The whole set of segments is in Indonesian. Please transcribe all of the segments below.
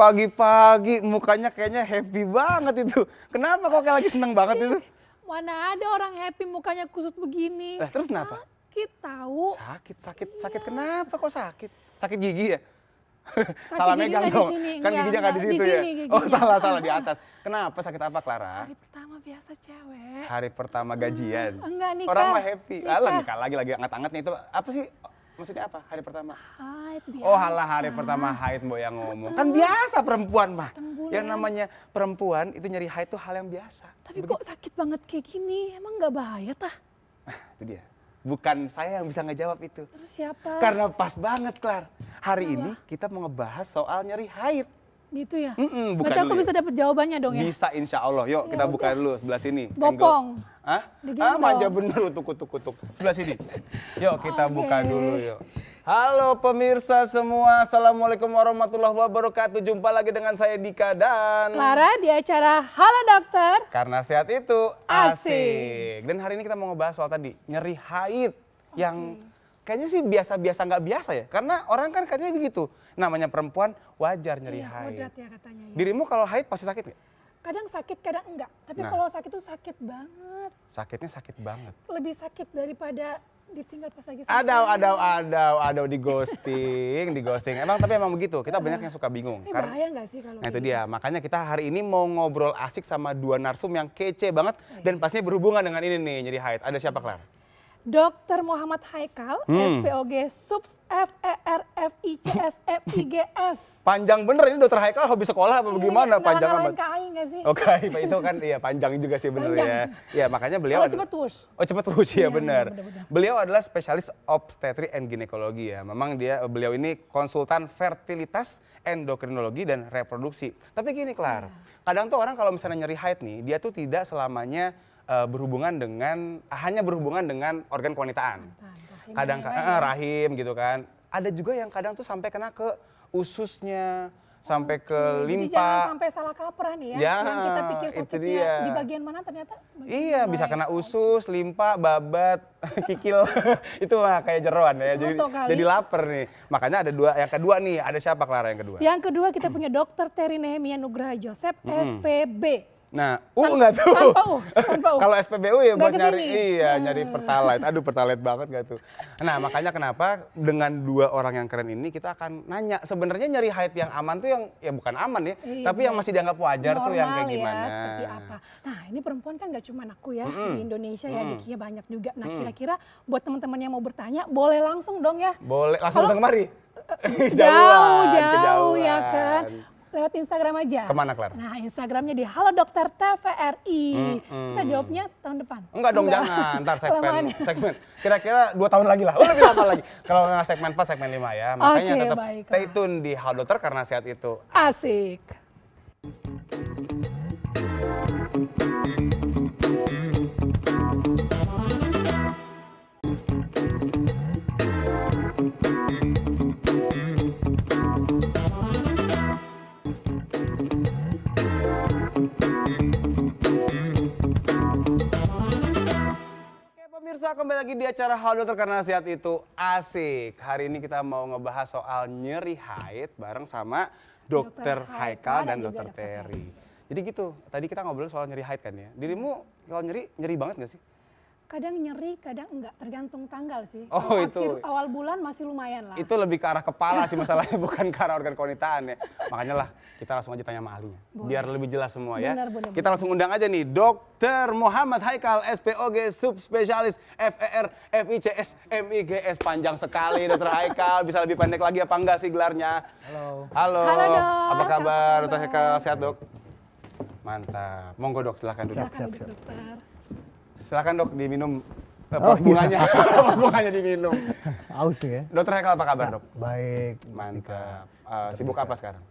Pagi-pagi mukanya kayaknya happy banget itu. Kenapa kok kayak lagi seneng banget itu? Mana ada orang happy mukanya kusut begini. Terus kenapa? Sakit tahu. Sakit kenapa kok sakit? Sakit gigi ya? Salah megang gigi dong, di sini. kan giginya nggak di situ ya? Giginya. Oh salah di atas. Kenapa sakit apa Clara? Hari pertama biasa cewek. Hari pertama gajian? Enggak nikah. Orang mah happy. Alah nikah lagi anget-angetnya itu apa sih? Maksudnya apa hari pertama? Haid biasa. Oh halah hari pertama haid Mbok yang ngomong. Kan biasa perempuan mah. Yang namanya perempuan itu nyeri haid itu hal yang biasa. Tapi kok sakit banget kayak gini? Emang nggak bahaya tah? Nah itu dia. Bukan saya yang bisa ngejawab itu. Terus siapa? Karena pas banget Clar. Hari ini kita mau ngebahas soal nyeri haid. Gitu ya? Bukan berarti aku dulu bisa dapat jawabannya dong ya? Bisa insya Allah. Yuk kita buka dulu sebelah sini. Bopong. Hah? Digendong. Manja bener utuk. Sebelah sini. Yuk kita buka dulu yuk. Halo pemirsa semua, Assalamualaikum warahmatullahi wabarakatuh. Jumpa lagi dengan saya Dika dan Clara di acara Halo Dokter. Karena sehat itu Asik. asik. Dan hari ini kita mau ngebahas soal tadi, nyeri haid. Yang kayaknya sih biasa-biasa nggak biasa ya. Karena orang kan katanya begitu. Namanya perempuan wajar nyeri haid. Kodrat ya katanya ya. Dirimu kalau haid pasti sakit nggak? Kadang sakit, kadang enggak. Tapi Nah. kalau sakit tuh sakit banget. Sakitnya sakit banget. Lebih sakit daripada ditinggal pas lagi sakit. Ada di ghosting. Emang begitu. Kita banyak yang suka bingung. Bahaya nggak sih kalau Nah itu gitu? dia, makanya kita hari ini mau ngobrol asik sama dua narsum yang kece banget dan pastinya berhubungan dengan ini nih, nyeri haid. Ada siapa Clara? Dr. Muhammad Haikal, SPOG Subs FERFICS. Panjang bener ini dokter Haikal hobi sekolah apa bagaimana? Panjang amat. KAI nggak sih? Oke, itu kan iya panjang juga sih bener ya. Ya makanya beliau Kalau cepet push. Oh cepet push ya Iya, benar. bener. Beliau adalah spesialis obstetri and ginekologi ya. Memang beliau ini konsultan fertilitas, endokrinologi dan reproduksi. Tapi gini Clar, kadang tuh orang kalau misalnya nyeri haid nih, dia tuh tidak selamanya hanya berhubungan dengan organ kewanitaan. Kadang rahim gitu kan. Ada juga yang kadang tuh sampai kena ke ususnya, sampai ke Jadi jangan limpa. sampai salah kaprah nih ya. Ya, Yang kita pikir itu sakitnya dia. di bagian mana ternyata bagian Iya, bisa lain. kena usus, limpa, babat, kikil. Itu mah kayak jeroan ya. Soto kali. Jadi lapar nih. Makanya ada yang kedua nih. Ada siapa Clara yang kedua? Yang kedua kita punya Dr. Terry Nehemia Nugraha Joseph, SPB. Nah, nggak tuh. Tanpa U. Kalau SPBU ya buat Nggak nyari, kesini. nyari pertalite. Aduh, pertalite banget nggak tuh. Nah, makanya kenapa dengan dua orang yang keren ini kita akan nanya sebenarnya nyeri haid yang aman tuh yang ya bukan aman ya, tapi yang masih dianggap wajar tuh yang kayak Normal gimana. Ya, seperti apa. Nah ini perempuan kan gak cuma aku ya, di Indonesia ya, Dikinya banyak juga. Nah kira-kira buat teman-teman yang mau bertanya, boleh langsung dong ya. Boleh langsung datang kemari. Jauh ya kan. Lewat Instagram aja. Kemana Clara? Nah Instagramnya di Halo Dokter TVRI. Kita jawabnya tahun depan. Enggak dong, jangan. Ntar Kelamaan ya. segmen. Kira-kira 2 tahun lagi lah. Lebih lama lagi. Kalau nggak segmen 4, segmen 5 ya. Makanya Oke, tetap baiklah. stay tune di Halo Dokter karena sehat itu. Asik. Pemirsa, kembali lagi di acara Halo Dokter karena sehat itu asik. Hari ini kita mau ngebahas soal nyeri haid bareng sama Dokter Haikal dan juga Dokter Terry. Jadi gitu, tadi kita ngobrol soal nyeri haid kan ya. Dirimu kalau nyeri banget gak sih? Kadang nyeri, kadang enggak, tergantung tanggal sih. Oh, Kalau itu. awal bulan masih lumayan lah. Itu lebih ke arah kepala sih masalahnya, bukan ke arah organ kewanitaan ya. Makanya lah kita langsung aja tanya sama ahlinya. Biar lebih jelas semua ya. Benar. Kita langsung undang aja nih Dr. Muhammad Haikal, SPOG Subspesialis FERFICS MIGS. Panjang sekali Dr. Haikal, bisa lebih pendek lagi apa enggak sih gelarnya? Halo, Apa Dok. kabar Apa kabar? Dr. Haikal? Sehat Dok? Mantap. Monggo Dok, silakan duduk. Silakan duduk, dokter. Silakan Dok diminum bunganya. bunganya diminum. Aus nih ya. Dokter Haikal apa kabar Dok? Baik. Mantap. Sibuk apa sekarang?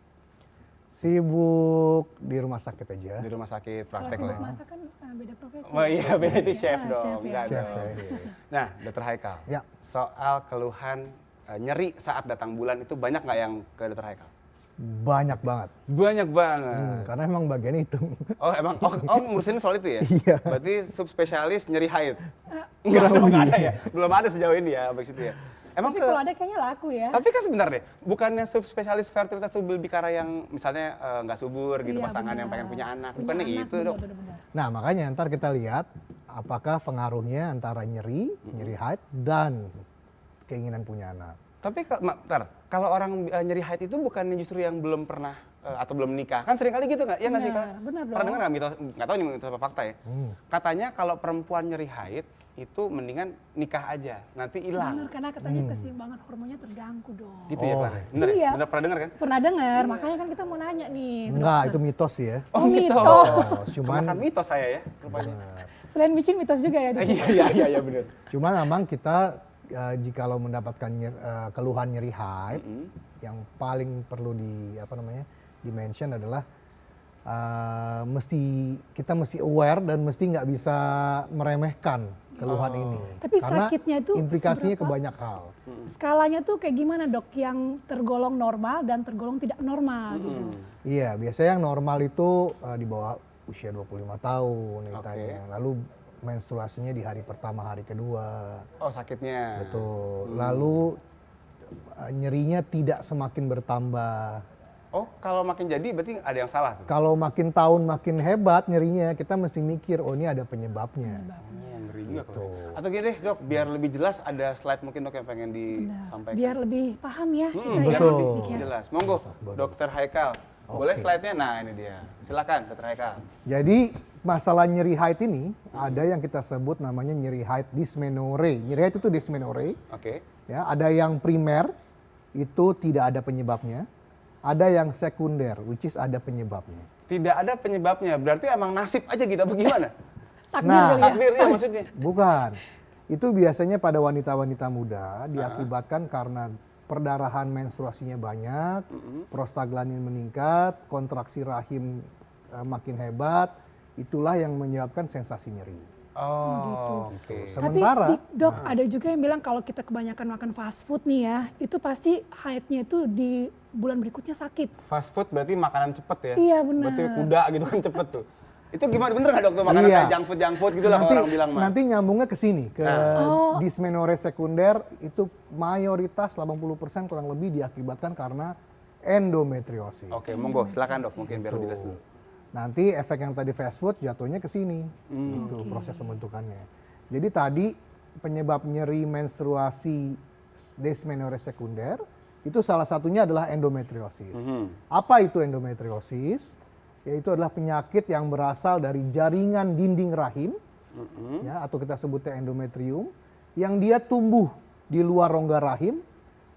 Sibuk di rumah sakit aja. Di rumah sakit Kalau praktek sibuk lah. masak kan beda profesi. Oh iya, beda itu chef dong. Chef, ya. Enggak Chef, dong. ya. Nah, Dokter Haikal. Ya. Soal keluhan nyeri saat datang bulan itu banyak nggak yang ke dokter Haikal? Banyak banget. Banyak banget. Karena emang bagian itu. Oh emang, ngurusin soal itu ya? Iya. Berarti subspesialis nyeri haid? Enggak ada ya? Belum ada sejauh ini ya, abis itu ya? Emang Tapi kalau ada kayaknya laku ya. Tapi kan sebentar deh, bukannya subspesialis fertilitas tubuh bicara yang misalnya nggak subur gitu, Iya, pasangan yang benar. pengen punya anak, Punya bukannya anak, itu benar, dok? benar-benar. Nah makanya ntar kita lihat apakah pengaruhnya antara nyeri haid dan keinginan punya anak. Tapi kalau orang nyeri haid itu bukannya justru yang belum pernah atau belum nikah? Kan sering kali gitu nggak? Iya nggak sih Kak? Benar Pernah dong. dengar nggak mitos? Nggak tahu ini mitos apa fakta ya. Katanya kalau perempuan nyeri haid itu mendingan nikah aja, nanti hilang. Benar, karena katanya keseimbangan hormonnya terganggu dong. Gitu ya Oh. Clara? Bener ya? Iya. Bener pernah dengar kan? Pernah dengar, makanya kan kita mau nanya nih. ke Enggak, dokter. itu mitos sih ya. Oh, mitos. Oh, cuman Makan mitos saya ya, rupanya. Selain micin mitos juga ya. Dok? Iya bener. Cuman memang kita jikalau mendapatkan keluhan nyeri haid, yang paling perlu di mention adalah kita mesti aware dan mesti nggak bisa meremehkan keluhan ini. Tapi karena sakitnya itu implikasinya ke seberapa? banyak hal. Skalanya tuh kayak gimana dok? Yang tergolong normal dan tergolong tidak normal gitu. Iya, biasanya yang normal itu di bawah usia 25 tahun ditanya. Lalu menstruasinya di hari pertama, hari kedua. Oh sakitnya. Betul. Lalu nyerinya tidak semakin bertambah. Oh kalau makin jadi berarti ada yang salah tuh? Kalau makin tahun makin hebat nyerinya, kita mesti mikir, oh ini ada penyebabnya. Ngeri juga Gitu. kalau. Atau gini deh dok, biar lebih jelas ada slide mungkin dok yang pengen disampaikan. Biar lebih paham ya kita ya. Biar betul. lebih jelas. Monggo, Dokter Haikal. Boleh slide-nya? Nah ini dia. Silakan Dokter Haikal. Jadi masalah nyeri haid ini ada yang kita sebut namanya nyeri haid dysmenorrhea. Nyeri haid itu dysmenorrhea. Oke. Ya, ada yang primer itu tidak ada penyebabnya. Ada yang sekunder, which is ada penyebabnya. Tidak ada penyebabnya, berarti emang nasib aja gitu, apa gimana? Takdir Nah, kali ya. Takdir ya maksudnya? Bukan. Itu biasanya pada wanita-wanita muda diakibatkan karena perdarahan menstruasinya banyak, prostaglandin meningkat, kontraksi rahim makin hebat, itulah yang menyebabkan sensasi nyeri. Oh, gitu. oke. Sementara, Tapi dok ada juga yang bilang kalau kita kebanyakan makan fast food nih ya, itu pasti haidnya itu di bulan berikutnya sakit. Fast food berarti makanan cepet ya? Iya, benar. Berarti kuda gitu kan cepet tuh. Itu gimana, bener nggak dok tuh makanan Iya. kayak junk food gitu lah kalau orang bilang mah? nanti nyambungnya ke sini, ke dysmenorrhea sekunder itu mayoritas 80% kurang lebih diakibatkan karena endometriosis. Oke, monggo silakan dok, mungkin biar lebih jelas dulu. Nanti efek yang tadi fast food jatuhnya ke sini, itu proses pembentukannya. Jadi tadi penyebab nyeri menstruasi dysmenorrhea sekunder itu salah satunya adalah endometriosis. Apa itu endometriosis? Yaitu adalah penyakit yang berasal dari jaringan dinding rahim, ya, atau kita sebutnya endometrium, yang dia tumbuh di luar rongga rahim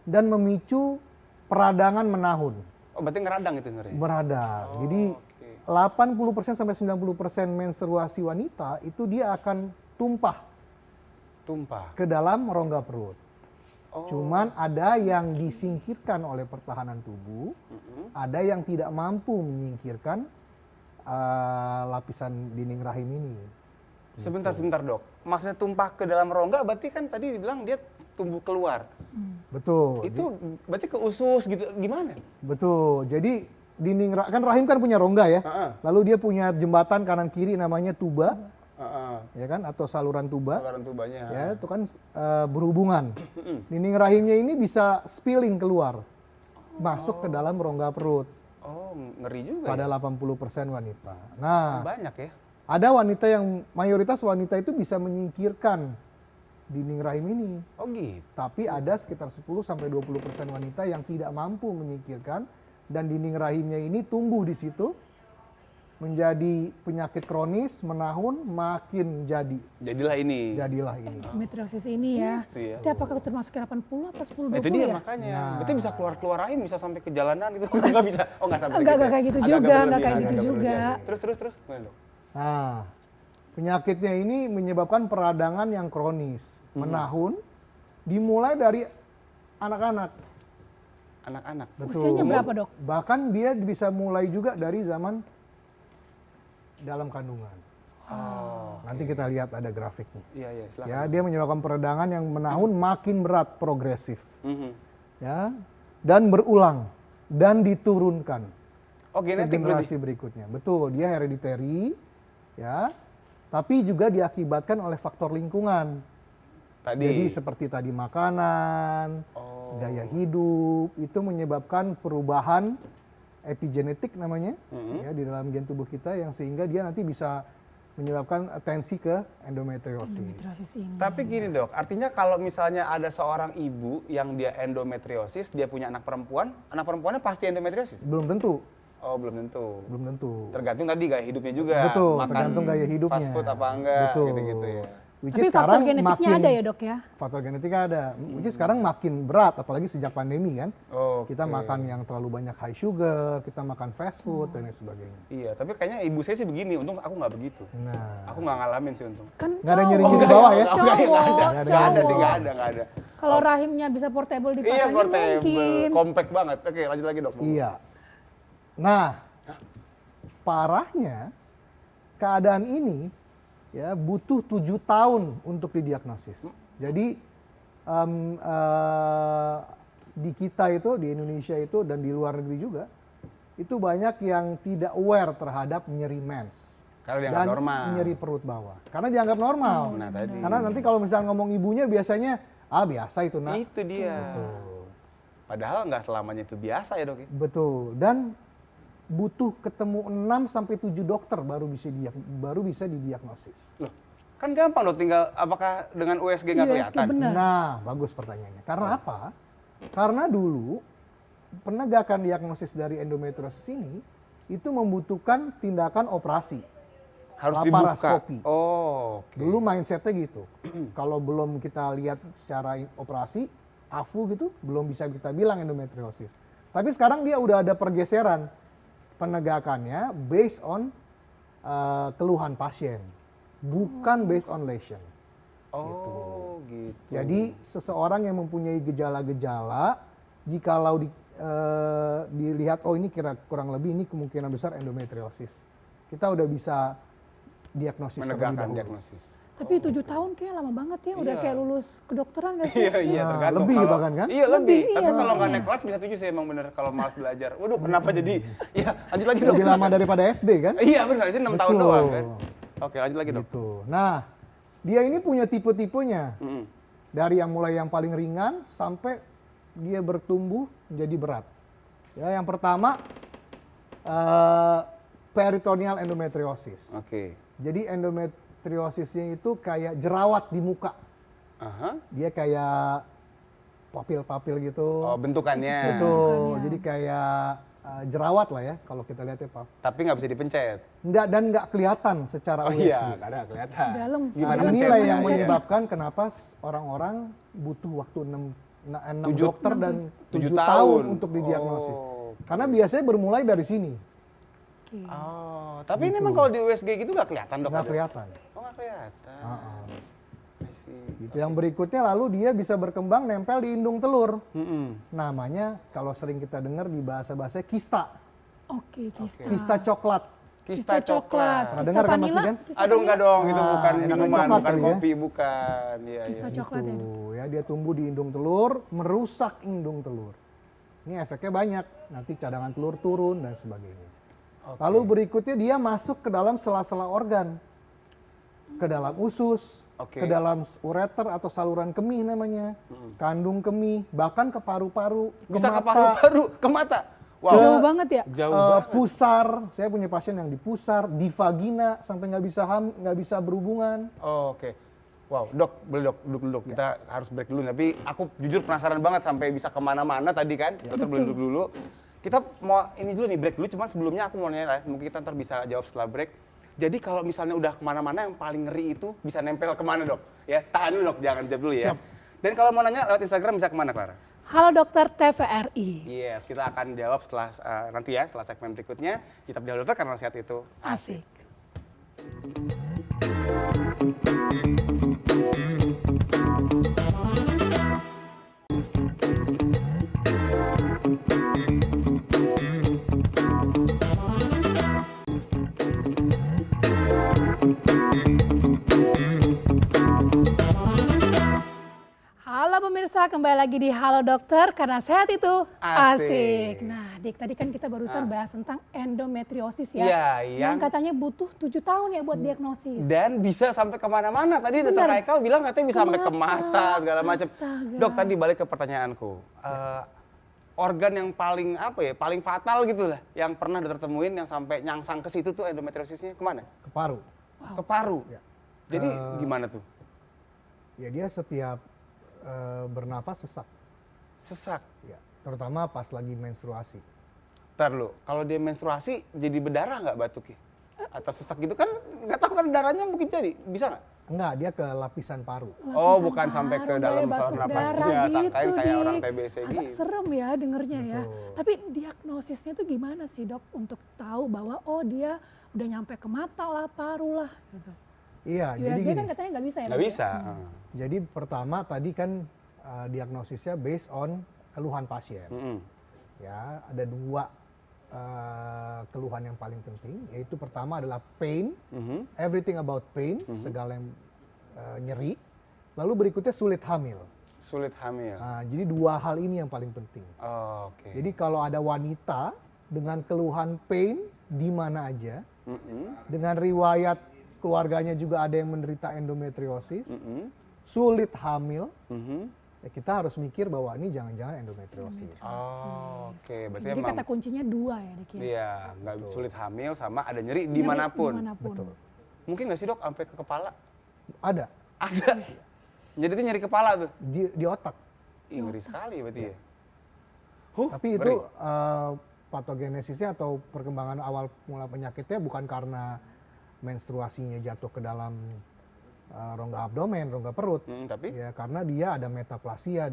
dan memicu peradangan menahun. Oh berarti ngeradang itu sebenarnya? Beradang. Jadi 80% sampai 90% menstruasi wanita itu dia akan tumpah Tumpah. ke dalam rongga perut. Oh. Cuman ada yang disingkirkan oleh pertahanan tubuh, ada yang tidak mampu menyingkirkan lapisan dinding rahim ini. Sebentar dok, maksudnya tumpah ke dalam rongga berarti kan tadi dibilang dia tumbuh keluar. Betul. Itu berarti ke usus gitu, gimana? Betul. Jadi kan rahim kan punya rongga ya. Heeh. Lalu dia punya jembatan kanan kiri namanya tuba, Heeh. ya kan, atau saluran tuba. Saluran tubanya. Ya, itu kan berhubungan. Dinding rahimnya ini bisa spilling keluar, masuk ke dalam rongga perut Oh, ngeri juga pada ya? 80% wanita. Nah, Banyak ya? ada wanita yang mayoritas wanita itu bisa menyingkirkan dinding rahim ini. Oh gitu? Tapi ada sekitar 10-20% wanita yang tidak mampu menyingkirkan dan dinding rahimnya ini tumbuh di situ menjadi penyakit kronis, menahun, makin Jadilah ini. jadilah ini. Endometriosis ini ya. Gitu ya. Tapi apakah termasuk 80 atau 10 Nah, 20 itu dia ya? makanya. Nah. Berarti bisa keluar rahim, bisa sampai ke jalanan gitu. Enggak bisa. Oh, enggak sampai Enggak ya? kayak gitu Agak-agak juga, enggak berlebihan, kayak gitu agak juga. berlebihan. Terus. Gimana, Dok? Nah, penyakitnya ini menyebabkan peradangan yang kronis, menahun, dimulai dari anak-anak. Anak-anak. Usianya berapa dok? Bahkan dia bisa mulai juga dari zaman dalam kandungan. Nanti kita lihat ada grafiknya. Iya, iya, silakan. Ya, dia menyebabkan peradangan yang menahun makin berat progresif. Ya, dan berulang dan diturunkan Oh, ke genetik berarti. generasi berikutnya. Betul, dia hereditary, ya. Tapi juga diakibatkan oleh faktor lingkungan. Tadi. Jadi seperti tadi makanan, gaya hidup itu menyebabkan perubahan epigenetik namanya ya di dalam gen tubuh kita yang sehingga dia nanti bisa menyebabkan tensi ke endometriosis. Endometriosis ini. Tapi gini dok, artinya kalau misalnya ada seorang ibu yang dia endometriosis, dia punya anak perempuannya pasti endometriosis? Belum tentu, Oh, belum tentu. belum tentu. Tergantung tadi gaya hidupnya juga. Betul, Makan tergantung gaya hidupnya. fast food apa enggak, Betul. gitu-gitu ya. Which Tapi is faktor sekarang genetiknya makin ada ya dok ya? faktor genetika ada. Which is sekarang makin berat apalagi sejak pandemi kan. Oke. Kita makan yang terlalu banyak high sugar, kita makan fast food dan lain sebagainya. Iya, tapi kayaknya ibu saya sih begini, untung aku nggak begitu. Nah, Aku nggak ngalamin sih untung. Kan Nggak ada cowok. nyeri-nyeri bawah ya? Nggak ada. Cowok, Nggak ada sih, cowok. nggak ada. Kalau rahimnya bisa portable Iya, dipasangin portable, mungkin. compact banget. Oke, lanjut lagi dok. iya. Nah, parahnya keadaan ini ya butuh 7 tahun untuk didiagnosis. Jadi di kita itu, di Indonesia itu dan di luar negeri juga, itu banyak yang tidak aware terhadap nyeri mens. Kalau dianggap Dan normal. nyeri perut bawah. Karena dianggap normal. Nah, tadi. Karena nanti kalau misalnya ngomong ibunya biasanya, biasa itu nak. Itu dia. Padahal nggak selamanya itu biasa ya dok. Ya? Betul. Dan butuh ketemu 6 sampai 7 dokter baru bisa didiagnosis. Loh, kan gampang dok, tinggal apakah dengan USG nggak USG, kelihatan? benar. Nah, bagus pertanyaannya. Karena apa? Karena dulu penegakan diagnosis dari endometriosis ini itu membutuhkan tindakan operasi. Harus dibuka. Laparoskopi. Oh, oke. Dulu mindsetnya gitu. Kalau belum kita lihat secara operasi, AFU gitu, belum bisa kita bilang endometriosis. Tapi sekarang dia udah ada pergeseran penegakannya based on keluhan pasien, bukan based on lesion. Oh, gitu. Jadi seseorang yang mempunyai gejala-gejala, jikalau dilihat ini kurang lebih ini kemungkinan besar endometriosis, kita udah bisa diagnosis terlebih Menegakkan dahulu. diagnosis. Tapi 7 tahun kayak lama banget ya, udah Iya. kayak lulus kedokteran gak sih? Iya, iya, Nah, tergantung. lebih Kalau- bahkan kan? Iya, lebih. Lebih, Tapi iya, kalau nggak makanya. naik kelas bisa 7 sih emang bener kalau malas belajar. Waduh, kenapa jadi? Ya, lanjut lagi dok. Lebih lama silakan. daripada SD kan? Iya, benar. Sih 6 tahun Betul. doang kan. Oke, lanjut lagi dok. Gitu. Nah, dia ini punya tipe-tipenya. Mm-mm. Dari yang mulai yang paling ringan sampai dia bertumbuh menjadi berat. Ya, yang pertama peritoneal endometriosis. Oke. Jadi endometriosisnya itu kayak jerawat di muka. Aha. Dia kayak papil-papil gitu. Oh, bentukannya. Betul. Jadi kayak jerawat lah ya kalau kita lihat ya Pak. Tapi nggak bisa dipencet. Nggak kelihatan secara Oh USG. iya, nggak ada kelihatan. Dalam. Gimana Nah, inilah mencetnya? yang Iya. menyebabkan kenapa orang-orang butuh waktu 6 Tujuh- dokter dan 7 7 tahun. tahun untuk didiagnosis. Oh. Karena biasanya bermulai dari sini, Oke. Oh, tapi ini emang kalau di USG gitu nggak kelihatan dok? nggak ada? kelihatan. Oh, nggak kelihatan. I see. Itu yang berikutnya lalu dia bisa berkembang nempel di indung telur. Mm-mm. Namanya kalau sering kita dengar di bahasa-bahasa kista, Oke, kista. kista coklat. Kista coklat. Pernah dengar kan, Mas vanila? Igan? Kista Aduh, enggak dong, itu Ah, bukan enakan minuman, coklat bukan kali ya. kopi, bukan. Iya, Kista iya. coklat ya. Tuh, ya dia tumbuh di indung telur, merusak indung telur. Ini efeknya banyak, nanti cadangan telur turun dan sebagainya. Oke. Lalu berikutnya dia masuk ke dalam sela-sela organ, ke dalam usus, Oke. ke dalam ureter atau saluran kemih namanya, kandung kemih, bahkan ke paru-paru, Bisa ke mata, paru-paru, ke mata. Wow. Jauh banget ya? Jauh eh, banget. pusar. Saya punya pasien yang di pusar, di vagina sampai nggak bisa berhubungan. Oh, oke. Wow, dok, boleh dok, duduk dulu dok. Kita harus break dulu. Tapi aku jujur penasaran banget sampai bisa kemana-mana tadi kan. Dokter boleh duduk dulu. Kita mau ini dulu nih break dulu. Cuman sebelumnya aku mau nanya, mungkin kita ntar bisa jawab setelah break. Jadi kalau misalnya udah kemana-mana yang paling ngeri itu bisa nempel kemana dok? Ya tahan dulu dok, jangan jawab dulu ya. Siap. Dan kalau mau nanya lewat Instagram bisa kemana Clara? Halo dokter TVRI. Yes, kita akan jawab setelah nanti ya, setelah segmen berikutnya. Kita berjawab dokter karena nasihat itu Asik. kembali lagi di Halo Dokter karena sehat itu Asik. Nah, Dik, tadi kan kita barusan bahas tentang endometriosis ya. Iya, yang katanya butuh 7 tahun ya buat diagnosis. Dan bisa sampai kemana-mana. Tadi Dr. Bener. Haikal bilang katanya bisa sampai ke mata, mata segala macam. astaga. Dok, tadi balik ke pertanyaanku. Organ yang paling paling fatal gitu lah, yang pernah dokter temuin yang sampai nyangsang ke situ tuh endometriosisnya kemana? Ke paru. Ke paru. Ya. Jadi gimana tuh? Ya dia setiap bernafas sesak. Sesak. Ya, terutama pas lagi menstruasi. Ntar lu, kalau dia menstruasi jadi berdarah nggak batuknya? Atau sesak gitu kan nggak tahu kan darahnya mungkin jadi, bisa nggak? Enggak, dia ke lapisan paru. Oh, bukan sampai ke dalam saluran napasnya, sangkain kayak Dik. orang TBC Agak gitu. serem ya dengernya ya. Betul. Tapi diagnosisnya tuh gimana sih dok untuk tahu bahwa oh dia udah nyampe ke mata lah, paru lah gitu. Iya, jadi USG gini. kan katanya nggak bisa ya? Nggak Dok, ya? bisa. Jadi pertama tadi kan diagnosisnya based on keluhan pasien. Mm-mm. Ya, ada dua keluhan yang paling penting, yaitu pertama adalah pain, Mhm. everything about pain, segala yang nyeri. Lalu berikutnya sulit hamil. Sulit hamil. Nah, jadi dua hal ini yang paling penting. Oh, oke. Jadi kalau ada wanita dengan keluhan pain di mana aja, Mm-mm. dengan riwayat keluarganya juga ada yang menderita endometriosis, Mm-mm. sulit hamil, Mhm. ya kita harus mikir bahwa ini jangan-jangan endometriosis. Oh, oke. Berarti Jadi emang kata kuncinya 2 ya Dik ya? iya, nggak sulit hamil sama ada nyeri Nyeri dimanapun. Betul. Mungkin nggak sih dok sampai ke kepala? Ada Ada. Jadi itu nyeri kepala tuh. di otak. Ih, ngeri sekali berarti ya. Tapi ngeri. itu patogenesisnya atau perkembangan awal mula penyakitnya bukan karena menstruasinya jatuh ke dalam rongga abdomen, rongga perut. Tapi Ya, karena dia ada metaplasia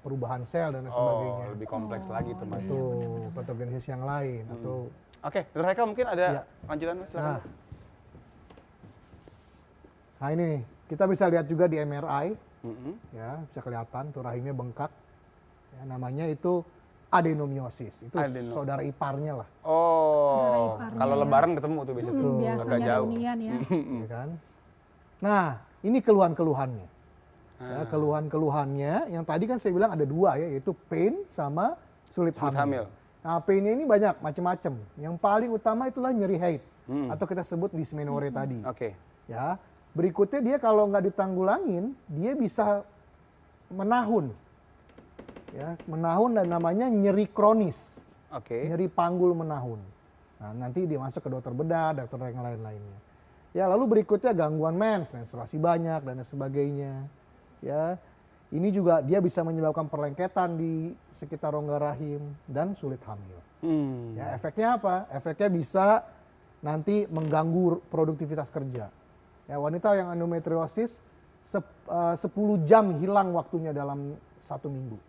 perubahan sel dan lain sebagainya. lebih kompleks lagi tuh. Mbak. Itu patogenesis yang lain atau Oke, Dr. Haikal mungkin ada Iya. lanjutan Mas, silakan. Nah ini nih, kita bisa lihat juga di MRI, Mhm. ya bisa kelihatan tuh rahimnya bengkak. Ya, namanya itu adenomiosis, itu saudara iparnya lah, Oh, iparnya kalau ya. lebaran ketemu tuh biasanya tuh. Biasanya Agak jauh. reunian ya. ya kan? Nah, ini keluhan-keluhannya. Ya, keluhan-keluhannya yang tadi kan saya bilang ada dua ya, yaitu pain sama sulit Sulit hamil. hamil. Nah, painnya ini banyak macam-macam. Yang paling utama itulah nyeri haid atau kita sebut dysmenorrhea tadi. Oke. Ya, berikutnya dia kalau nggak ditanggulangin, dia bisa menahun. Ya, menahun dan namanya nyeri kronis, Oke. nyeri panggul menahun. Nah, nanti dia masuk ke dokter bedah, dokter yang lain-lainnya. Ya, lalu berikutnya gangguan menstruasi banyak dan sebagainya. Ya, ini juga dia bisa menyebabkan perlengketan di sekitar rongga rahim dan sulit hamil. Ya, efeknya apa? Efeknya bisa nanti mengganggu produktivitas kerja. Ya, wanita yang endometriosis 10 jam hilang waktunya dalam 1 minggu.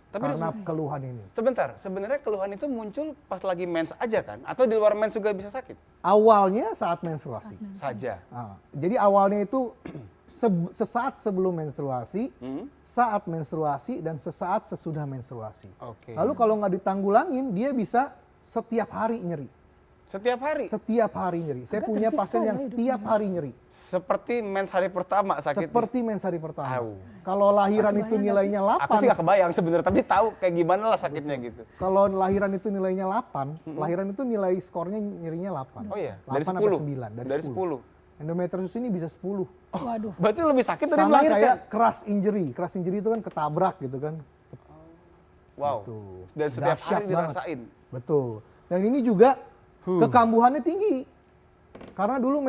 Tapi Karena keluhan ini. sebentar, sebenarnya keluhan itu muncul pas lagi mens aja kan? Atau di luar mens juga bisa sakit? Awalnya saat menstruasi. Saja. Nah, jadi awalnya itu sesaat sebelum menstruasi, saat menstruasi, dan sesaat sesudah menstruasi. Oke. Lalu kalau nggak ditanggulangin, dia bisa setiap hari nyeri. Setiap hari? Setiap hari nyeri. Saya Agak punya tersiksa pasien ya yang hidupnya. setiap hari nyeri. Seperti mens hari pertama sakit. Seperti mens hari pertama. Au. Kalau lahiran itu Kebayang nilainya Aku sih 8, gak kebayang sebenarnya, tapi tahu kayak gimana lah sakitnya gitu. kalau lahiran itu nilainya 8, lahiran itu nilai skornya nyerinya 8. Oh iya, 8 dari sampai 10. 9, Dari 10. Endometriosis ini bisa 10. Waduh. Berarti lebih sakit dari Sama melahirkan. kayak crush injury. Crush injury itu kan ketabrak gitu kan. Wow. Gitu. Dan setiap Dahsyat hari banget. dirasain. Betul. Dan ini juga kekambuhannya tinggi. Karena dulu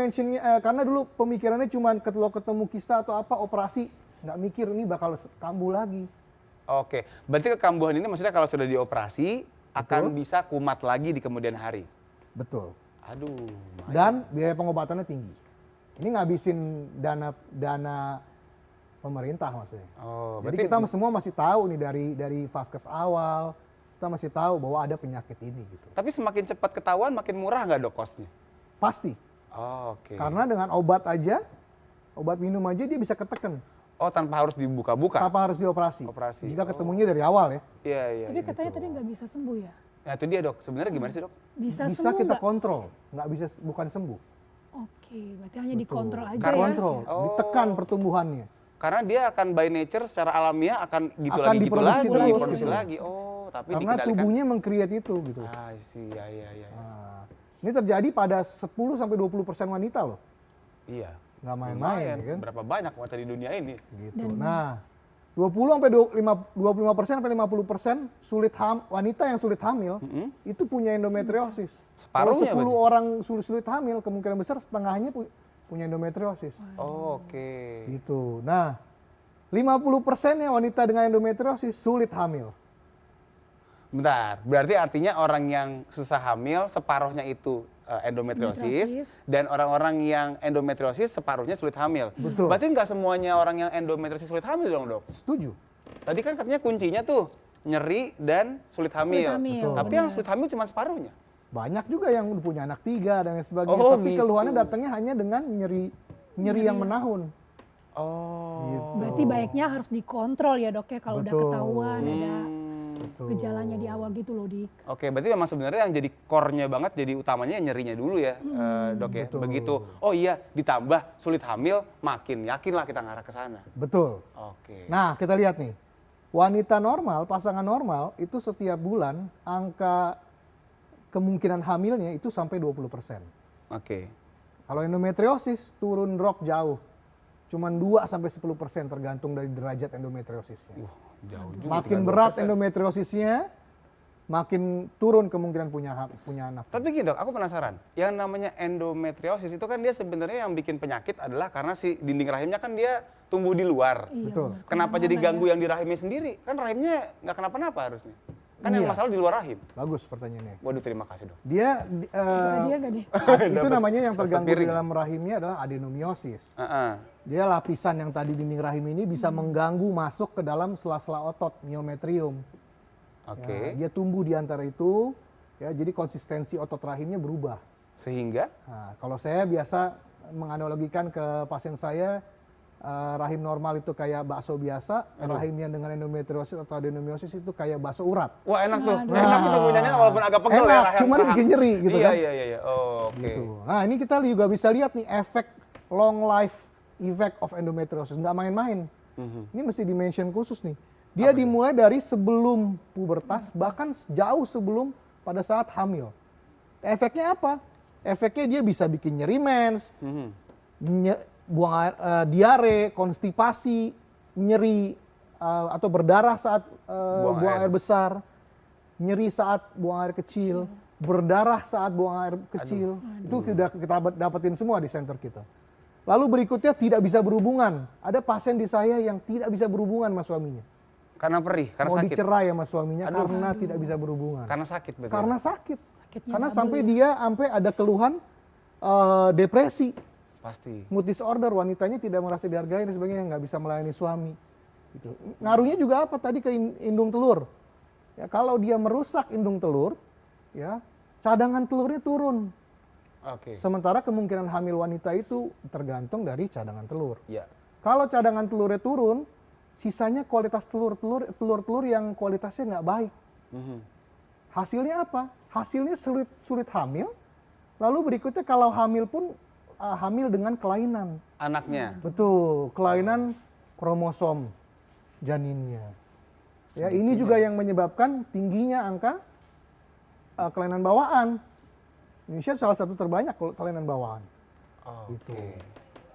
karena dulu pemikirannya cuma kalau ketemu kista atau apa operasi, nggak mikir ini bakal kambuh lagi. Oke, berarti kekambuhan ini maksudnya kalau sudah dioperasi akan bisa kumat lagi di kemudian hari. Betul. Aduh. Dan biaya pengobatannya tinggi. Ini ngabisin dana pemerintah maksudnya. Oh, Jadi kita semua masih tahu nih dari vaskes awal, kita masih tahu bahwa ada penyakit ini gitu. Tapi semakin cepat ketahuan makin murah nggak dok kosnya? Pasti. Oh, oke. Karena dengan obat aja, obat minum aja dia bisa keteken. Oh, tanpa harus dibuka-buka? Tanpa harus dioperasi. Operasi. Jika ketemunya dari awal ya. Iya, iya. Tapi katanya tadi nggak bisa sembuh ya? Nah itu dia dok, sebenarnya gimana sih dok? Bisa Bisa sembuh kita nggak? kontrol, nggak bisa bukan sembuh. Oke, berarti hanya dikontrol aja Betul. ya? Kontrol, Oh. ditekan pertumbuhannya. Karena dia akan by nature secara alamiah akan gitu Akan lagi, gitu diproduksi lagi, terus, diproduksi gitu. lagi. Oh, tapi Karena dikendalikan. tubuhnya meng-create itu gitu. Ah, sih, ya. Nah, ini terjadi pada 10-20% wanita loh. Iya. Nggak main-main, Lumayan. ya kan? Berapa banyak wanita di dunia ini? Gitu. Nah, 25% sampai 50% wanita yang sulit hamil itu punya endometriosis. Kalau Separuhnya 10 berarti? orang sulit hamil, kemungkinan besar setengahnya punya endometriosis. Oh, oke. Gitu. Nah, 50%-nya wanita dengan endometriosis sulit hamil. Bentar, berarti artinya orang yang susah hamil separuhnya itu endometriosis, dan orang-orang yang endometriosis separuhnya sulit hamil. Betul. Berarti nggak semuanya orang yang endometriosis sulit hamil dong, Dok? Setuju. Tadi kan katanya kuncinya tuh nyeri dan sulit hamil. hamil, Tapi yang sulit hamil cuma separuhnya. Banyak juga yang punya anak 3 dan lain sebagainya, Oh, tapi gitu. keluhannya datangnya hanya dengan nyeri yang menahun. Oh. Gitu. Berarti baiknya harus dikontrol ya dok ya kalau udah Betul. ketahuan ada Betul. gejalanya di awal gitu loh Dik. Oke, berarti memang sebenarnya yang jadi core-nya banget, jadi utamanya nyerinya dulu ya, Dok ya. Betul. Begitu, oh iya, ditambah sulit hamil, makin yakinlah kita ngarah ke sana. Betul. Oke. Nah, kita lihat nih. Wanita normal, pasangan normal itu setiap bulan angka kemungkinan hamilnya itu sampai 20%. Oke. Kalau endometriosis turun drop jauh. Cuman 2-10% tergantung dari derajat endometriosisnya. Jauh juga. Makin 32%. berat endometriosisnya, makin turun kemungkinan punya anak. Tapi gini Dok, aku penasaran. Yang namanya endometriosis itu kan dia sebenarnya yang bikin penyakit adalah karena si dinding rahimnya kan dia tumbuh di luar. Iya, Betul. benar. Kenapa Kemana-mana jadi ya. ganggu yang di rahimnya sendiri? Kan rahimnya nggak kenapa-napa harusnya. Kan yang Iya. masalah di luar rahim. Bagus pertanyaannya. Waduh, terima kasih Dok. Dia Dia nggak nih? itu namanya yang terganggu di piring. dalam rahimnya adalah adenomiosis. Heeh. Dia lapisan yang tadi dinding rahim ini bisa mengganggu masuk ke dalam sela-sela otot myometrium. Oke. Ya, dia tumbuh di antara itu, ya jadi konsistensi otot rahimnya berubah. Sehingga Nah, kalau saya biasa menganalogikan ke pasien saya, rahim normal itu kayak bakso biasa, rahim yang dengan endometriosis atau adenomiosis itu kayak bakso urat. wah enak tuh. Aduh. Enak itu punyanya walaupun agak pegel ya Enak, rahim. cuman bikin nyeri gitu iya, kan. Iya. Oh, oke. Gitu. Nah, ini kita juga bisa lihat nih efek long life effect of endometriosis, nggak main-main. Ini mesti dimention khusus nih. Dia dimulai dari sebelum pubertas, bahkan jauh sebelum pada saat hamil. Efeknya apa? Efeknya dia bisa bikin nyeri mens, buang air, diare, konstipasi, nyeri atau berdarah saat buang air besar, nyeri saat buang air kecil, berdarah saat buang air kecil. Itu sudah kita dapetin semua di center kita. Lalu berikutnya tidak bisa berhubungan. Ada pasien di saya yang tidak bisa berhubungan sama suaminya. Karena perih, karena Mau sakit. dicerai sama suaminya Aduh. karena tidak bisa berhubungan. Karena sakit berarti. Karena sakit. Sakitnya Karena double sampai ya. dia sampai ada keluhan depresi, Pasti. mood disorder, wanitanya tidak merasa dihargai dan sebagainya, nggak bisa melayani suami. Gitu. Ngaruhnya juga apa tadi ke indung telur. Ya, kalau dia merusak indung telur, ya cadangan telurnya turun. Oke. Sementara kemungkinan hamil wanita itu tergantung dari cadangan telur. Ya. Kalau cadangan telurnya turun, sisanya kualitas telur yang kualitasnya nggak baik. Hasilnya apa? Hasilnya sulit hamil. Lalu berikutnya kalau hamil pun hamil dengan kelainan. Anaknya. Betul, kelainan kromosom janinnya. Ya, ini juga yang menyebabkan tingginya angka kelainan bawaan. Indonesia salah satu terbanyak kelainan bawaan. Oke.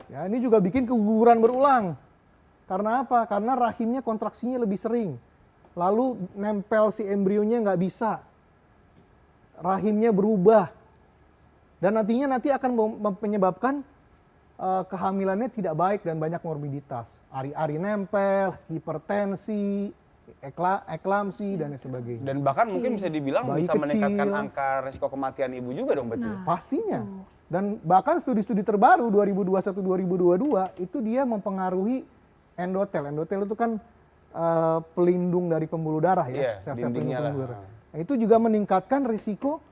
Ya, ini juga bikin keguguran berulang. Karena apa? Karena rahimnya kontraksinya lebih sering. Lalu nempel si embrionya nggak bisa. Rahimnya berubah. Dan nanti akan menyebabkan kehamilannya tidak baik dan banyak morbiditas. Ari-ari nempel, hipertensi, eklamsi, dan sebagainya. Dan bahkan mungkin bisa dibilang Bayi bisa kecil. meningkatkan angka resiko kematian ibu juga dong berarti. Pastinya. Dan bahkan studi-studi terbaru 2021-2022 itu dia mempengaruhi endotel. Endotel itu kan pelindung dari pembuluh darah ya, Iya, sel-sel pelindung dindingnya lah. pembuluh darah. Nah, itu juga meningkatkan risiko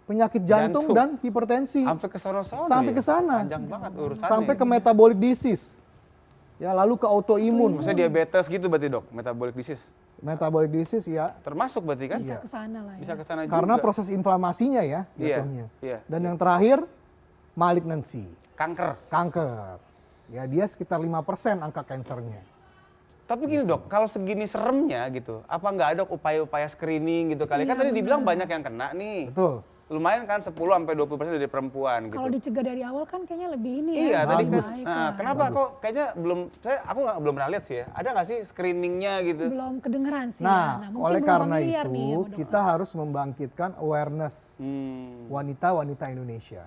penyakit jantung dan hipertensi. Sampai ke sono Sampai ke sana. Panjang banget urusannya. Sampai ke metabolic disease. Ya, lalu ke autoimun. Maksudnya diabetes gitu berarti Dok, metabolic disease. Metabolic disease ya, Termasuk berarti kan? Bisa ke sana lah ya. Bisa ke sana juga. karena proses inflamasinya ya Iya, jatuhnya. iya. Dan yang terakhir malignancy, Kanker. kanker. ya dia sekitar 5% angka kansernya. Tapi gini dok, kalau segini seremnya gitu, apa nggak ada upaya-upaya screening gitu kali? Kan Iya, tadi dibilang banyak yang kena nih. Betul. Lumayan kan 10-20% dari perempuan gitu. Kalau dicegah dari awal kan kayaknya lebih ini Iya, ya. tadi kan. Bagus. baik Nah, lah. kenapa kok kayaknya aku belum pernah lihat sih ya. Ada nggak sih screeningnya gitu? Belum kedengeran sih. Nah, mungkin oleh belum karena familiar nih itu sama doa. kita harus membangkitkan awareness Hmm. wanita-wanita Indonesia.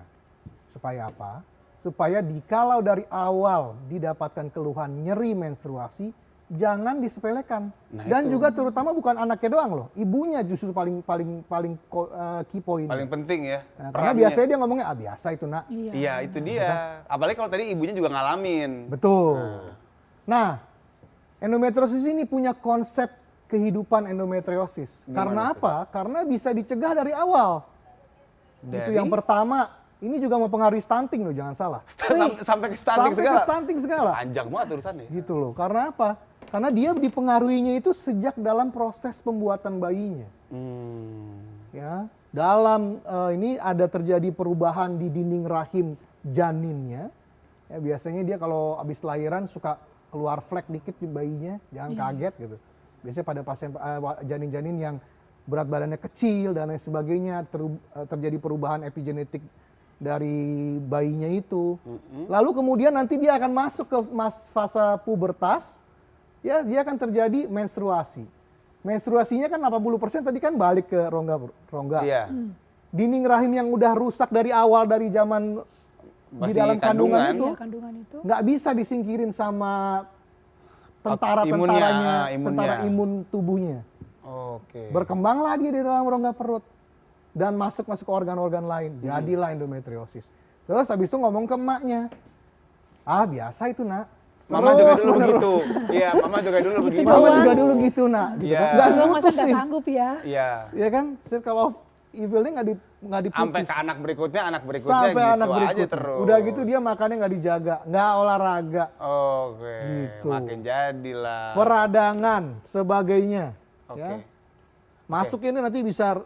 Supaya apa? Supaya kalau dari awal didapatkan keluhan nyeri menstruasi, jangan disepelekan. Nah, Dan itu. juga terutama bukan anaknya doang loh, ibunya justru paling key point. Paling penting ya. Nah, karena perannya. biasanya dia ngomongnya biasa itu nak. Iya. Iya, itu dia. Apalagi kalau tadi ibunya juga ngalamin. Betul. Nah, endometriosis ini punya konsep kehidupan endometriosis. Gimana Karena tuh? apa? Karena bisa dicegah dari awal. Itu Dari- yang pertama. Ini juga mempengaruhi stunting loh, jangan salah. Sampai ke stunting Sampai segala. ke stunting segala. Panjang banget urusannya. Gitu loh. Karena apa? Karena dia dipengaruhinya itu sejak dalam proses pembuatan bayinya. Ya, dalam ini ada terjadi perubahan di dinding rahim janinnya. Ya, biasanya dia kalau habis lahiran suka keluar flek dikit di bayinya, jangan kaget gitu. Biasanya pada pasien janin-janin yang berat badannya kecil dan lain sebagainya terjadi perubahan epigenetik dari bayinya itu. Lalu kemudian nanti dia akan masuk ke fase pubertas, ya dia akan terjadi menstruasi. Menstruasinya kan 80% tadi kan balik ke rongga. Iya. Dinding rahim yang udah rusak dari awal dari zaman di Masih dalam kandungan kandungan. itu Iya, kandungan itu. nggak bisa disingkirin sama Imunnya, tentara imunnya. tentara imun tubuhnya. Oke. Berkembanglah dia di dalam rongga perut dan masuk ke organ-organ lain, jadilah endometriosis. Terus habis itu ngomong ke emaknya, biasa itu nak. Mama juga Terus dulu menerus. gitu. Iya, mama juga dulu begitu. Mama doang. juga dulu gitu nak. Gitu Iya. kan. Nggak Belum masa diputusin. nggak sanggup ya. Iya. Ya kan, circle of evilnya nggak diputus. Sampai ke anak berikutnya Sampai gitu anak aja berikutnya. terus. Udah gitu dia makannya nggak dijaga, nggak olahraga, Oke. Gitu. Makin jadilah. peradangan, sebagainya. Oke. Ya. Masuk ini nanti bisa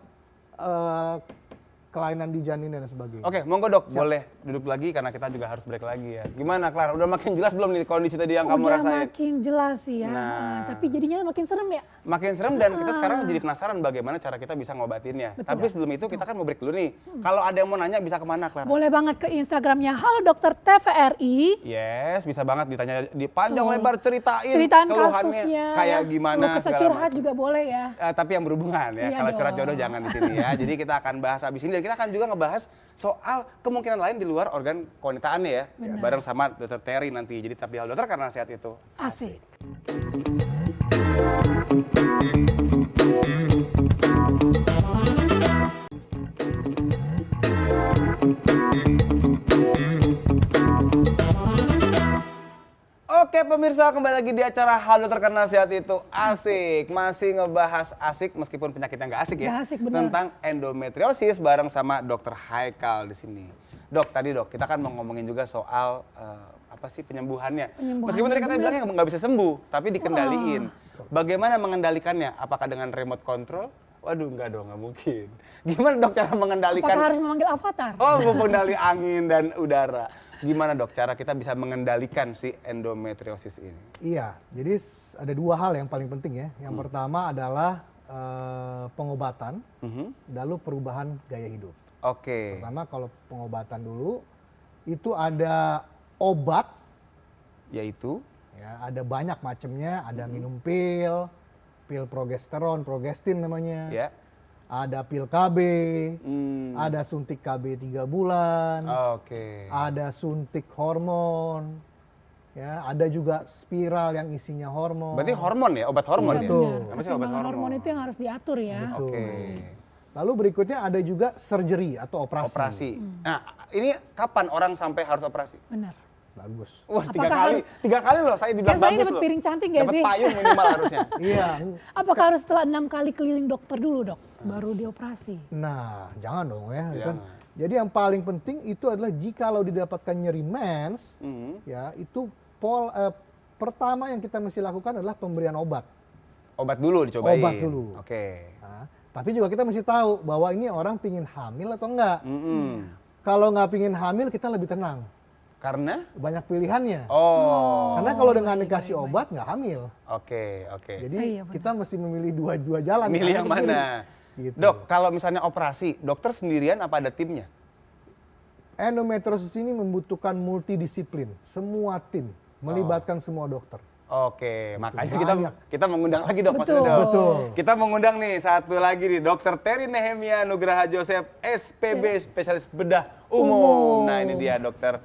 kelainan di janin dan sebagainya. Oke, monggo dok, boleh duduk lagi karena kita juga harus break lagi ya. Gimana Clara, udah makin jelas belum nih kondisi tadi yang kamu Udah rasain? makin jelas sih ya. Nah. Tapi jadinya makin serem ya. Makin serem dan kita sekarang jadi penasaran bagaimana cara kita bisa ngobatinnya. Betul. Tapi sebelum itu kita kan mau break dulu nih. Kalau ada yang mau nanya bisa kemana Clara? Boleh banget ke Instagramnya Halo Dokter TVRI. Yes, bisa banget ditanya di panjang Tuh. lebar ceritain Ceritaan keluhannya kasusnya. kayak ya. gimana Mau kesah segala curhat macam. juga boleh ya. Tapi yang berhubungan ya. Iya Kalau curhat dong. jodoh jangan di sini ya. Jadi kita akan bahas habis ini dan kita akan juga ngebahas soal kemungkinan lain di luar organ kewanitaannya ya. Bareng sama Dr. Terry nanti. Jadi tapi hal dokter karena sehat itu Asik. Oke pemirsa, kembali lagi di acara Hal Dokter Karena Sehat itu asik. Masih ngebahas asik meskipun penyakitnya nggak asik ya. Nggak asik, bener. Tentang endometriosis bareng sama Dokter Haikal di sini. Dok, tadi dok, kita kan mau ngomongin juga soal apa sih penyembuhannya. Meskipun tadi katanya bilangnya nggak bisa sembuh, tapi dikendaliin. Bagaimana mengendalikannya? Apakah dengan remote control? Waduh, enggak dong, nggak mungkin. Gimana dok cara mengendalikan? Apakah harus memanggil avatar? Oh, mengendali angin dan udara. Gimana dok cara kita bisa mengendalikan si endometriosis ini? Iya, jadi ada dua hal yang paling penting ya. Yang pertama adalah pengobatan, lalu perubahan gaya hidup. Oke. Pertama kalau pengobatan dulu, itu ada obat, Yaitu? ya ada banyak macamnya, ada minum pil progesteron, progestin namanya. Ya. Ada pil KB, ada suntik KB 3 bulan, Oke. ada suntik hormon, ya, ada juga spiral yang isinya hormon. Berarti hormon ya, obat hormon ya? Iya, betul. Apa sih obat Keseimbangan hormon itu yang harus diatur ya. Betul. Oke. Lalu berikutnya ada juga surgery atau operasi. Operasi. Nah, ini kapan orang sampai harus operasi? Benar. Bagus. Wah, Apakah tiga kali loh saya dibilang Kan saya bagus dapat loh. piring cantik nggak Dapat sih? payung minimal harusnya. Iya. Apakah harus setelah 6 kali keliling dokter dulu dok, baru dioperasi? Nah, jangan dong ya. Jangan. Kan? Jadi yang paling penting itu adalah jikalau didapatkan nyeri mens, ya itu pertama yang kita mesti lakukan adalah pemberian obat. Obat dulu dicobain. Obat dulu. Oke. Nah, tapi juga kita mesti tahu bahwa ini orang pingin hamil atau enggak. Mm-mm. Kalau nggak pingin hamil kita lebih tenang. Karena? Banyak pilihannya. Oh. Karena kalau dengan dikasih obat nggak hamil. Oke. Jadi Iya, benar. kita mesti memilih dua jalan. Milih yang Karena mana? Gitu. Dok, kalau misalnya operasi, dokter sendirian apa ada timnya? Endometriosis ini membutuhkan multidisiplin, semua tim, melibatkan semua dokter. Oke, makanya Banyak. kita mengundang lagi dok, Betul. maksudnya dok. Betul. Kita mengundang nih satu lagi nih, Dr. Terry Nehemia Nugraha Joseph, SPB, spesialis bedah umum. Nah ini dia Dr.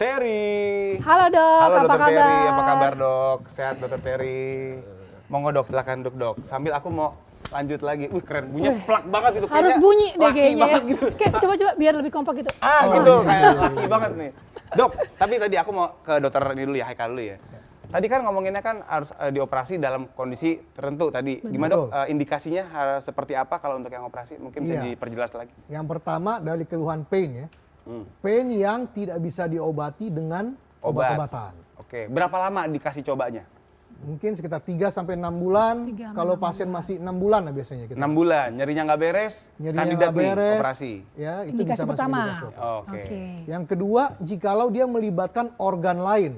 Terry. Halo dok, Halo apa Dr. kabar? Terry, apa kabar dok? Sehat Dr. Terry? Monggo dok, silakan dok. Sambil aku mau lanjut lagi. Wih keren, bunyinya plak banget itu. Harus kayaknya bunyi deh laki kayaknya. banget gitu. Kayak coba-coba biar lebih kompak gitu. Gitu, kayak laki banget nih. Dok, tapi tadi aku mau ke dokter ini dulu ya, Haikal dulu ya. Tadi kan ngomonginnya kan harus dioperasi dalam kondisi tertentu tadi. Gimana dok, indikasinya harus seperti apa kalau untuk yang operasi? Mungkin bisa Iya. diperjelas lagi. Yang pertama dari keluhan pain ya. Pain yang tidak bisa diobati dengan obat-obatan. Oke, berapa lama dikasih cobanya? Mungkin sekitar 3 sampai 6 bulan. 3 sampai Kalau 6 pasien masih 6 bulan lah biasanya kita. 6 bulan, nyerinya nggak beres, Nyerinya kandidat nggak beres, nih operasi. Ya, itu Indikasi bisa masuk pertama. indikasi operasi. Oke. Yang kedua, jikalau dia melibatkan organ lain.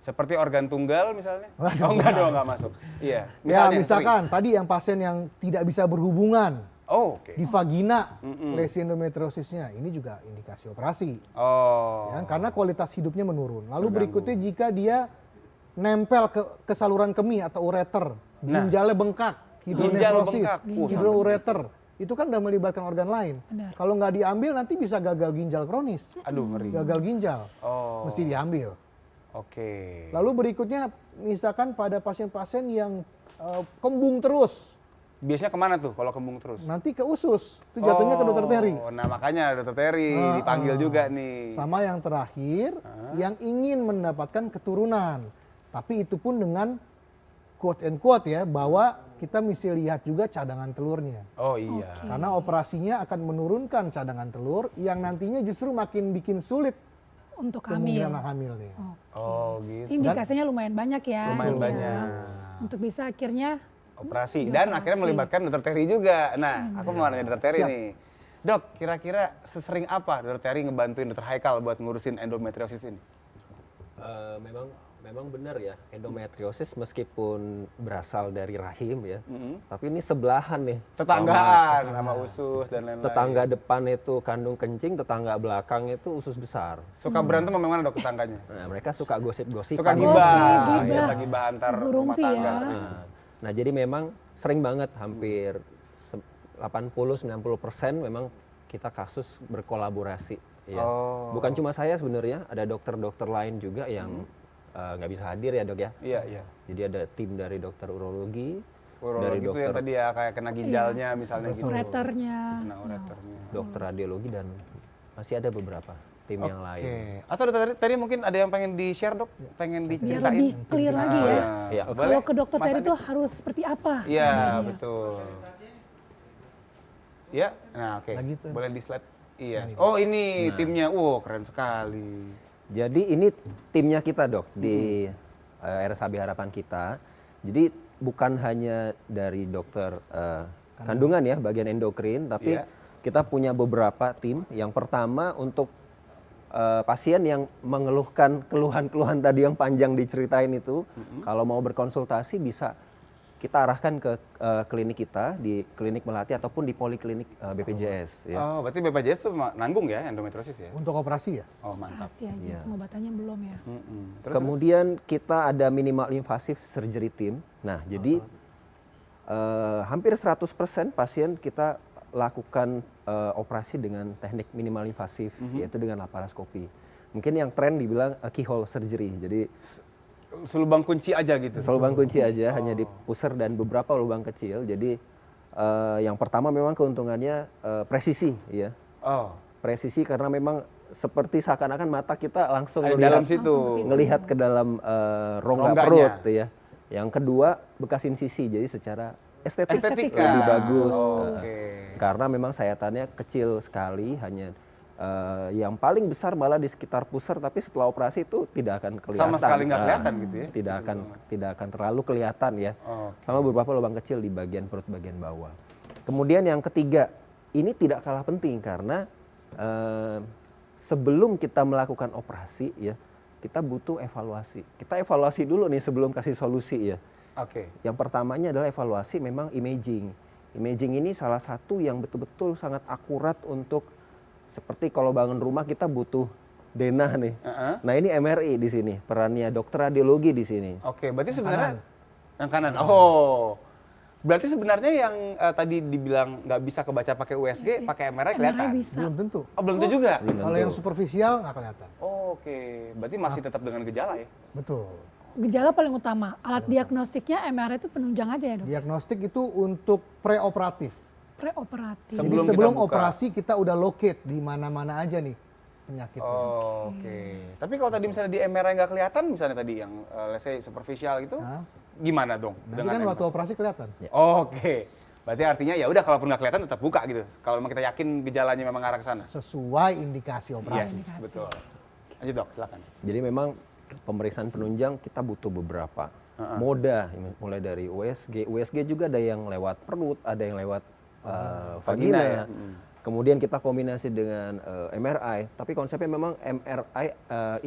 Seperti organ tunggal misalnya? Waduh, Oh enggak dong, nggak masuk. Iya. Ya, yang misalkan tadi yang pasien yang tidak bisa berhubungan sering. Oh, oke. di vagina, lesi endometriosisnya, ini juga indikasi operasi. Oh. Ya, karena kualitas hidupnya menurun. Lalu berikutnya jika dia nempel ke saluran kemih atau ureter, ginjalnya bengkak, hidronefrosis, bengkak. hidroureter, itu kan udah melibatkan organ lain. Benar. Kalau nggak diambil nanti bisa gagal ginjal kronis, Aduh, ngeri. gagal ginjal, Oh. mesti diambil. Oke. Lalu berikutnya misalkan pada pasien-pasien yang kembung terus, Biasanya kemana tuh kalau kembung terus? nanti ke usus, itu jatuhnya ke dokter Terry. Nah makanya dokter Terry dipanggil juga nih. Sama yang terakhir, yang ingin mendapatkan keturunan. Tapi itu pun dengan quote and quote ya, bahwa kita mesti lihat juga cadangan telurnya. Oh iya. Karena operasinya akan menurunkan cadangan telur yang nantinya justru makin bikin sulit Untuk hamil. kemungkinan hamilnya. Oh gitu. Indikasinya lumayan banyak ya. Lumayan Iya. banyak. Untuk bisa akhirnya Operasi. Dan akhirnya melibatkan dokter Terry juga. Nah, aku mau nanya dokter Terry Siap. nih. Dok, kira-kira sesering apa dokter Terry ngebantuin dokter Haikal buat ngurusin endometriosis ini? Memang benar ya, endometriosis meskipun berasal dari rahim ya, tapi ini sebelahan nih. Tetanggaan sama usus dan lain-lain. Tetangga depan itu kandung kencing, tetangga belakang itu usus besar. Suka berantem sama mana dok tetangganya? Nah, mereka suka gosip-gosip. Suka Gosip, gibah. gibah. Biasa gibah antar Ibu rumah rumpi tangga. ya. Nah, jadi memang sering banget, hampir 80-90% memang kita kasus berkolaborasi. Ya. Oh. Bukan cuma saya sebenarnya, ada dokter-dokter lain juga yang nggak bisa hadir ya dok ya. Iya, iya. Jadi ada tim dari dokter urologi, Urologi dari itu yang dokter tadi ya kayak kena ginjalnya misalnya gitu. ureternya. Kena ureternya. dokter radiologi dan masih ada beberapa tim yang lain. Oke. Atau tadi mungkin ada yang pengen di-share dok? Pengen Biar diceritain? lebih clear lagi ya. Iya. Boleh? Kalau ke dokter Mas Terry Adi? itu harus seperti apa? Iya, betul. Ya, nah oke. Lagi tuh. Boleh di slide. Iya. Oh ini timnya, wow keren sekali. Jadi ini timnya kita dok di RSAB Harapan Kita. Jadi bukan hanya dari dokter kandungan ya, bagian endokrin, tapi Iya. kita punya beberapa tim. Yang pertama untuk pasien yang mengeluhkan keluhan-keluhan tadi yang panjang diceritain itu, kalau mau berkonsultasi bisa kita arahkan ke klinik kita di klinik Melati ataupun di poliklinik BPJS. Ya. Oh, berarti BPJS tuh nanggung ya endometriosis ya? Untuk operasi ya? Oh mantap. Rahasia aja, Iya. pengobatannya belum ya. Terus, Kemudian kita ada minimal invasive surgery team. Nah, jadi hampir 100% pasien kita lakukan operasi dengan teknik minimal invasif, yaitu dengan laparoskopi. Mungkin yang tren dibilang keyhole surgery. Jadi selubang kunci aja gitu. selubang kunci aja, hanya di pusar dan beberapa lubang kecil. Jadi yang pertama memang keuntungannya presisi, ya. Oh, Presisi karena memang seperti seakan-akan mata kita langsung ada ngelihat dalam situ. ngelihat ke dalam rongga Rongganya. perut ya. Yang kedua bekas insisi, jadi secara estetik Estetika. lebih bagus. Oke. Karena memang sayatannya kecil sekali, hanya yang paling besar malah di sekitar pusar, tapi setelah operasi itu tidak akan kelihatan. Sama sekali nggak kelihatan gitu ya? Tidak akan terlalu kelihatan ya. Oh. Sama beberapa lubang kecil di bagian perut bagian bawah. Kemudian yang ketiga, ini tidak kalah penting karena sebelum kita melakukan operasi ya, kita butuh evaluasi. Kita evaluasi dulu nih sebelum kasih solusi ya. Oke. Yang pertamanya adalah evaluasi memang imaging. Imaging ini salah satu yang betul-betul sangat akurat untuk seperti kalau bangun rumah kita butuh denah nih. Nah ini MRI di sini, perannya dokter radiologi di sini. Oke, berarti sebenarnya yang kanan. Oh. Berarti sebenarnya yang tadi dibilang nggak bisa kebaca pakai USG, pakai MRI kelihatan. MRI bisa. Belum tentu. Oh, belum tentu juga. Kalau yang superficial nggak kelihatan. Oh, oke. Berarti masih tetap dengan gejala ya? Betul. Gejala paling utama, alat diagnostiknya MRI itu penunjang aja ya dok? Diagnostik itu untuk preoperatif. Preoperatif. Sebelum Jadi sebelum kita buka. operasi kita udah locate di mana-mana aja nih penyakitnya. Oh, oke. Tapi kalau tadi misalnya di MRI nggak kelihatan, misalnya tadi yang let's say superficial itu, Hah? gimana dong? Nanti kan waktu operasi kelihatan. Oke. Berarti artinya ya udah kalaupun nggak kelihatan tetap buka gitu. Kalau memang kita yakin gejalanya memang arah ke sana. Sesuai indikasi operasi. Yes, betul. Lanjut dok, silakan. Jadi memang pemeriksaan penunjang kita butuh beberapa moda, mulai dari USG. USG juga ada yang lewat perut, ada yang lewat vagina vagina. ya. Kemudian kita kombinasi dengan MRI. Tapi konsepnya memang MRI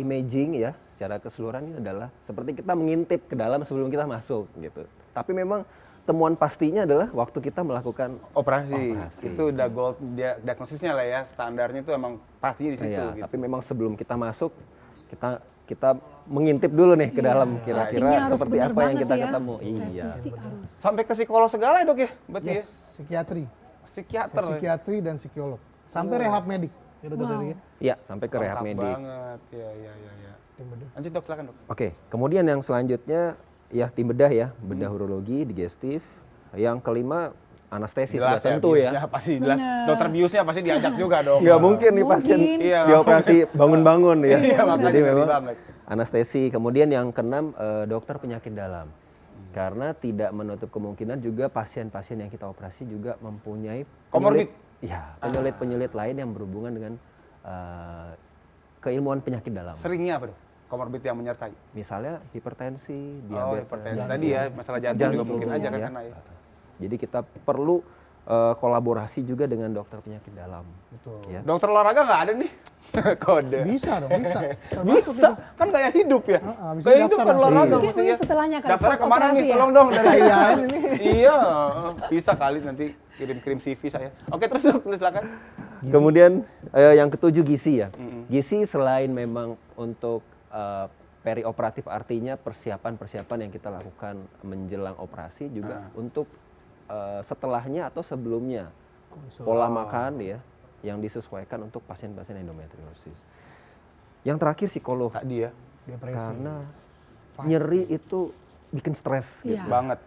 imaging ya, secara keseluruhan ini adalah seperti kita mengintip ke dalam sebelum kita masuk gitu. Tapi memang temuan pastinya adalah waktu kita melakukan Operasi. Operasi. Itu udah gold diagnosisnya lah ya, standarnya itu emang pastinya di situ ya, gitu. tapi memang sebelum kita masuk kita mengintip dulu nih ke dalam Artinya kira-kira harus seperti bener apa yang banget kita ya. ketemu. Iya. Presisi harus. Sampai ke psikolog segala ya dok ya, berarti Yes, psikiatri, ya? Psikiater. psikiatri dan psikolog. Sampai rehab medik. Ya, dokter Terry, ya. Iya, sampai ke rehab Lengkap medik. banget, ya. Tim bedah. Lanjut dok, silakan dok. Oke, kemudian yang selanjutnya ya tim bedah ya, bedah urologi, digestif. Yang kelima anestesi sudah tentu ya. biusnya pasti jelas. Dokter biusnya pasti diajak juga dong. Nggak mungkin nih pasien Mungkin. Iya, dioperasi bangun-bangun ya. Iya, makanya Jadi ngeri memang banget. anestesi. Kemudian yang keenam dokter penyakit dalam. Karena tidak menutup kemungkinan juga pasien-pasien yang kita operasi juga mempunyai Comorbid. penyulit lain yang berhubungan dengan keilmuan penyakit dalam. Seringnya apa dok? Comorbid yang menyertai. Misalnya hipertensi, Oh, diabetes. hipertensi tadi ya, masalah jantung juga mungkin aja kan ya. kena ya. Jadi kita perlu kolaborasi juga dengan dokter penyakit dalam. Betul. Ya. Dokter olahraga nggak ada nih? Kode. Bisa dong, bisa. Termasuk Bisa, itu. kan kayak hidup ya. Bisa Kayak hidup daftar kan langsung. olahraga Mungkin mestinya. setelahnya kali, Daftarnya pas kemana nih? operasi ya? Tolong dong dari Iya, ini. Iya, bisa kali nanti kirim CV saya. Oke, terus dok, silakan. Kemudian yang ketujuh gizi ya. Gizi selain memang untuk perioperatif artinya persiapan-persiapan yang kita lakukan menjelang operasi juga untuk setelahnya atau sebelumnya pola makan ya yang disesuaikan untuk pasien-pasien endometriosis. Yang terakhir psikolog Tadi ya. Depresi. karena nyeri itu bikin stres gitu. Iya. Banget.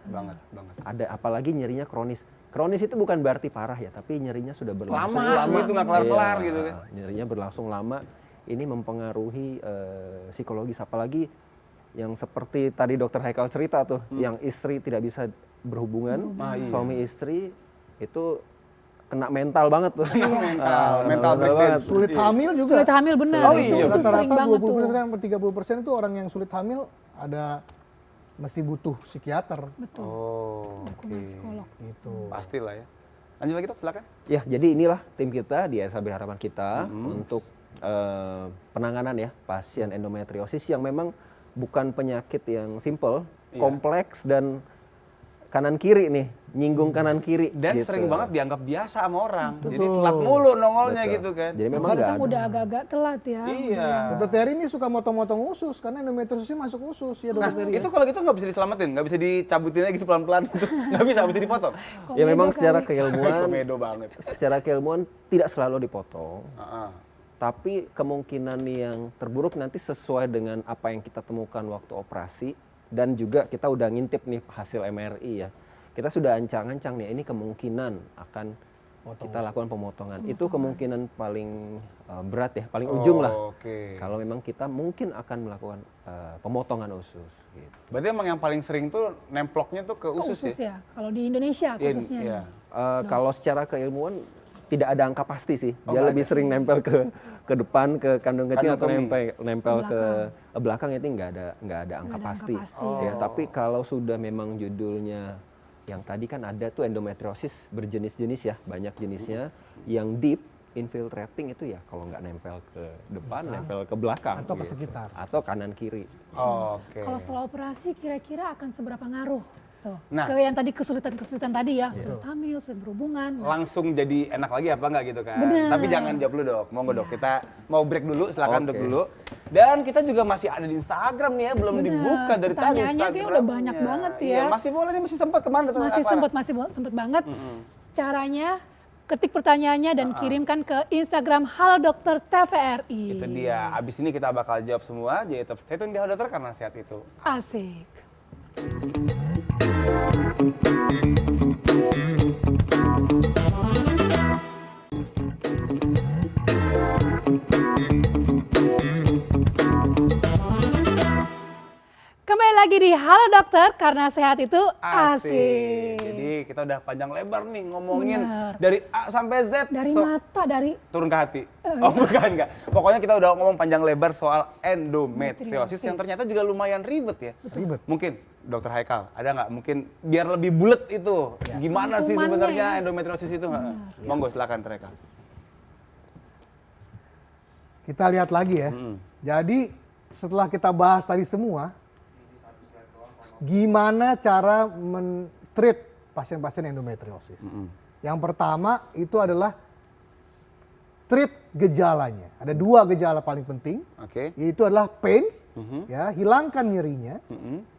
Ada apalagi nyerinya kronis. Kronis itu bukan berarti parah ya, tapi nyerinya sudah berlangsung Lama gitu, nggak kelar-kelar Iya, gitu kan. Nyerinya berlangsung lama. Ini mempengaruhi psikologis, apalagi yang seperti tadi dokter Haikal cerita tuh, yang istri tidak bisa berhubungan, Ah, iya. suami istri itu kena mental banget tuh. mental breakdown. Sulit hamil juga. Sulit hamil benar, Oh, itu, iya. itu sering Rata-rata banget tuh. 20% sampai 30% itu orang yang sulit hamil ada mesti butuh psikiater Betul, Oh, dukungan psikolog. gitu. pastilah ya. Lanjut lagi dok, silakan. Ya, jadi inilah tim kita di SHB Harapan kita untuk penanganan ya pasien endometriosis yang memang bukan penyakit yang simple, kompleks dan kanan kiri nih, nyinggung kanan kiri. Dan gitu. sering banget dianggap biasa sama orang. Jadi Betul. telat mulu nongolnya Betul. gitu kan. Jadi memang Kadang nggak ada. udah agak-agak telat ya. Iya. Dokter Terry ini suka motong-motong usus karena endometriosisnya masuk usus ya Nah, dokter Terry. itu kalau gitu nggak bisa diselamatin, nggak bisa dicabutin aja gitu pelan-pelan gitu. Nggak bisa dipotong. Ya memang Komedo secara kali. keilmuan, Komedo banget. secara keilmuan tidak selalu dipotong. Heeh. Tapi kemungkinan yang terburuk nanti sesuai dengan apa yang kita temukan waktu operasi dan juga kita udah ngintip nih hasil MRI ya. Kita sudah ancang-ancang nih ini kemungkinan akan kita lakukan pemotongan. Itu kemungkinan paling berat ya, paling ujung lah. Oke. Kalau memang kita mungkin akan melakukan pemotongan usus gitu. Berarti emang yang paling sering tuh nemploknya tuh ke usus, Usus ya? ya. Kalau di Indonesia Iya, khususnya. iya. Kalau secara keilmuan tidak ada angka pasti sih. Oh, Dia nggak lebih ada. sering nempel ke depan, ke kandung kecil atau Kandung nempel ke belakang itu nggak ada angka ada angka pasti. pasti. Ya, tapi kalau sudah memang judulnya yang tadi kan ada tuh endometriosis berjenis-jenis ya, banyak jenisnya. Yang deep infiltrating itu ya kalau nggak nempel ke depan, nempel ke belakang. Atau ke gitu. sekitar. Atau kanan kiri. Oke. Kalau setelah operasi kira-kira akan seberapa ngaruh tuh Nah. ke yang tadi kesulitan tadi ya, sulit hamil, sulit berhubungan. Langsung jadi enak lagi apa enggak gitu kan. Bener. Tapi jangan jawab dulu dok, monggo dok. Kita mau break dulu, silakan Oke. dok dulu. Dan kita juga masih ada di Instagram nih ya, belum Bener. dibuka dari tadi Pertanyaannya kayaknya udah Instagramnya. banyak banget ya. Iya, masih boleh nih, masih sempat kemana dokter Masih Clara? sempet banget. Caranya ketik pertanyaannya dan kirimkan ke Instagram Halo Dokter TVRI. Itu dia. Abis ini kita bakal jawab semua. Jadi tetap stay tune di Halo Dokter karena sehat itu. Asik. Kembali lagi di Halo Dokter karena sehat itu asik. Jadi kita udah panjang lebar nih ngomongin Bener. dari A sampai Z. Dari mata, dari Turun ke hati. Oh bukan, enggak. Pokoknya kita udah ngomong panjang lebar soal endometriosis yang ternyata juga lumayan ribet ya. Ribet. Mungkin Dokter Haikal, ada nggak mungkin biar lebih bulet itu? Gimana sih Hukumannya sebenarnya ya. endometriosis itu? Monggo silakan Dokter Haikal. Kita lihat lagi ya. Jadi setelah kita bahas tadi semua, gimana cara men-treat pasien-pasien endometriosis? Yang pertama itu adalah treat gejalanya. Ada 2 gejala paling penting, Oke. yaitu adalah pain, ya, hilangkan nyerinya.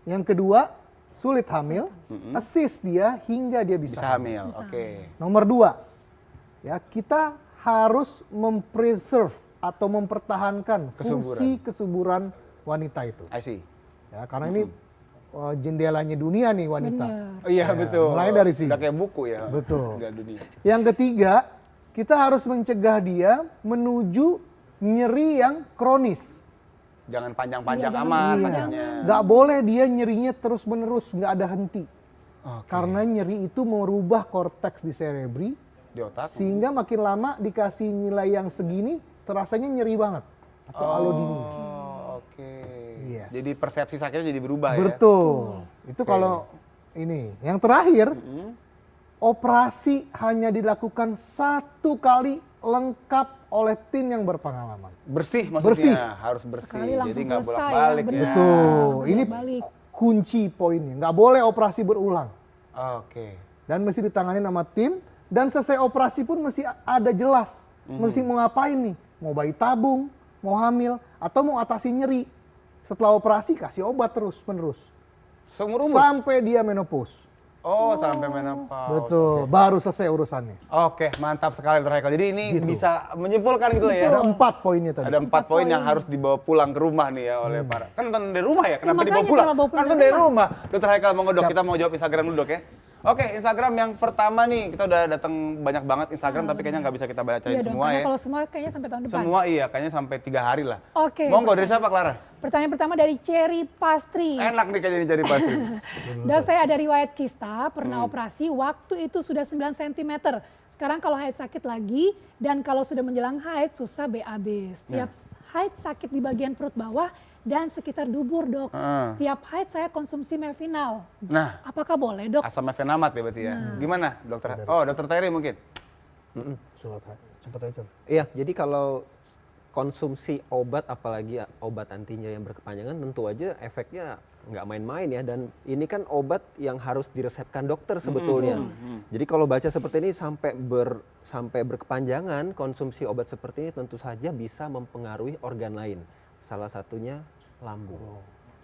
Yang kedua, sulit hamil, assist dia hingga dia bisa Bisa hamil. hamil. Oke. Nomor 2, ya, kita harus mempreserve atau mempertahankan fungsi kesuburan wanita itu. I see. Ya, karena ini jendelanya dunia nih wanita. Bener. Oh iya Ya, betul. mulai dari sini. Udah kayak buku ya. Betul. Enggak dunia. Yang ketiga, kita harus mencegah dia menuju nyeri yang kronis. Jangan panjang-panjang Iya, amat Iya. sakitnya. Nggak boleh dia nyerinya terus-menerus, nggak ada henti. Oke. Karena nyeri itu merubah korteks di cerebri, Di otak. sehingga makin lama dikasih nilai yang segini, terasanya nyeri banget. Atau alodini. Oh, oke. Yes. Jadi persepsi sakitnya jadi berubah ya. Betul. Itu kalau ini. Yang terakhir, operasi hanya dilakukan 1 kali lengkap oleh tim yang berpengalaman. Bersih maksudnya, Bersih. harus bersih. Sekali langsung Jadi nggak selesai bolak-balik ya, ya. benar. Betul. Ini Balik. kunci poinnya. Nggak boleh operasi berulang. Oke. Dan mesti ditangani sama tim. Dan selesai operasi pun mesti ada jelas. Mesti mau ngapain nih. Mau bayi tabung, mau hamil, atau mau atasi nyeri. Setelah operasi kasih obat terus-menerus. Seumur umur? Sampai dia menopause. Oh, sampai menopause. Betul. Baru selesai urusannya. Oke, mantap sekali Dr. Haikal. Jadi ini bisa menyimpulkan gitu ya. Ada 4 poinnya tadi. Ada 4 poin yang harus dibawa pulang ke rumah nih ya oleh para. Kan nonton dari rumah ya, kenapa makanya dibawa pulang? kalau bawa pulang Kan nonton dari dari rumah. Dr. Haikal monggo dok, kita mau jawab Instagram dulu dok ya. Oke, Instagram yang pertama nih, kita udah datang banyak banget Instagram tapi kayaknya nggak bisa kita bacain Iya dong, semua karena ya. kalau semua kayaknya sampai tahun depan. Semua iya, kayaknya sampai 3 hari lah. Oke. Monggo dari siapa Clara? Pertanyaan pertama dari Cherry Pastry. Enak nih kayaknya ini cari pasti. Dok, saya ada riwayat kista, pernah operasi, waktu itu sudah 9 cm. Sekarang kalau haid sakit lagi, dan kalau sudah menjelang haid susah BAB. Setiap haid sakit di bagian perut bawah dan sekitar dubur dok. Setiap haid saya konsumsi Mevinal. Nah, Apakah boleh dok? asam mefenamat ya berarti ya. Gimana dokter? Oh, dokter Terry mungkin. Cepat aja. Iya, jadi kalau konsumsi obat, apalagi obat antinya yang berkepanjangan, tentu aja efeknya nggak main-main ya. Dan ini kan obat yang harus diresepkan dokter sebetulnya. Jadi kalau baca seperti ini sampai berkepanjangan, konsumsi obat seperti ini tentu saja bisa mempengaruhi organ lain. Salah satunya lambung.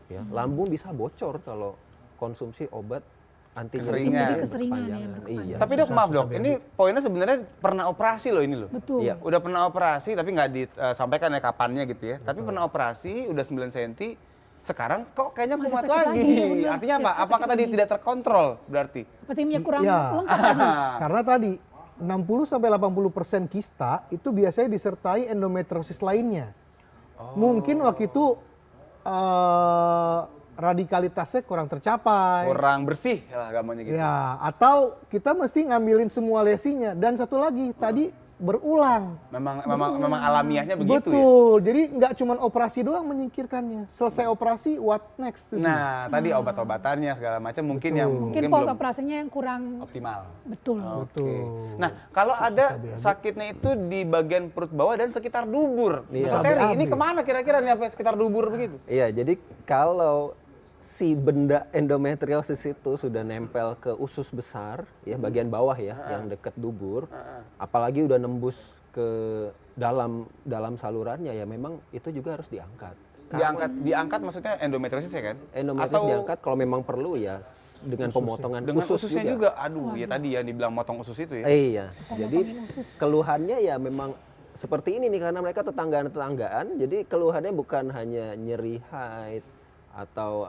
Ya, lambung bisa bocor kalau konsumsi obat anti Keseringan. Jadi keseringan ya, Iya. berkepanjangan. Tapi dok maaf dok, ini poinnya sebenarnya pernah operasi loh ini loh. Betul. Iya. Udah pernah operasi tapi nggak disampaikan ya kapannya gitu ya. Tapi pernah operasi udah 9 cm, sekarang kok kayaknya Masih kumat sakit lagi. lagi, ya benar. Artinya apa? Setiap Apakah sakit tadi lagi. tidak terkontrol berarti? Timnya kurang Iya. lengkap tadi. Karena tadi 60-80% kista itu biasanya disertai endometriosis lainnya. Mungkin waktu itu radikalitasnya kurang tercapai. Kurang bersih lah gambarnya gitu. Ya, atau kita mesti ngambilin semua lesinya. Dan satu lagi, tadi berulang. Memang alamiahnya begitu ya. Betul. Jadi nggak cuma operasi doang menyingkirkannya. Selesai operasi, what next? Tuh Nah, tadi obat-obatannya segala macam mungkin yang Mungkin mungkin pos belum operasinya yang kurang optimal. betul. Oke. Betul. Nah, kalau ada BAB. sakitnya itu di bagian perut bawah dan sekitar dubur. Iya. Dokter Terry, BAB. ini kemana kira-kira nih apa sekitar dubur begitu? Iya, jadi kalau si benda endometriosis itu sudah nempel ke usus besar, ya bagian bawah ya, yang dekat dubur, apalagi udah nembus ke dalam salurannya, ya memang itu juga harus diangkat. Diangkat maksudnya endometriosis ya kan? Endometriosis diangkat kalau memang perlu ya dengan pemotongan Dengan usus ususnya juga. Aduh, ya tadi ya dibilang motong usus itu ya. Iya, jadi keluhannya ya memang seperti ini nih karena mereka tetanggaan, jadi keluhannya bukan hanya nyeri haid atau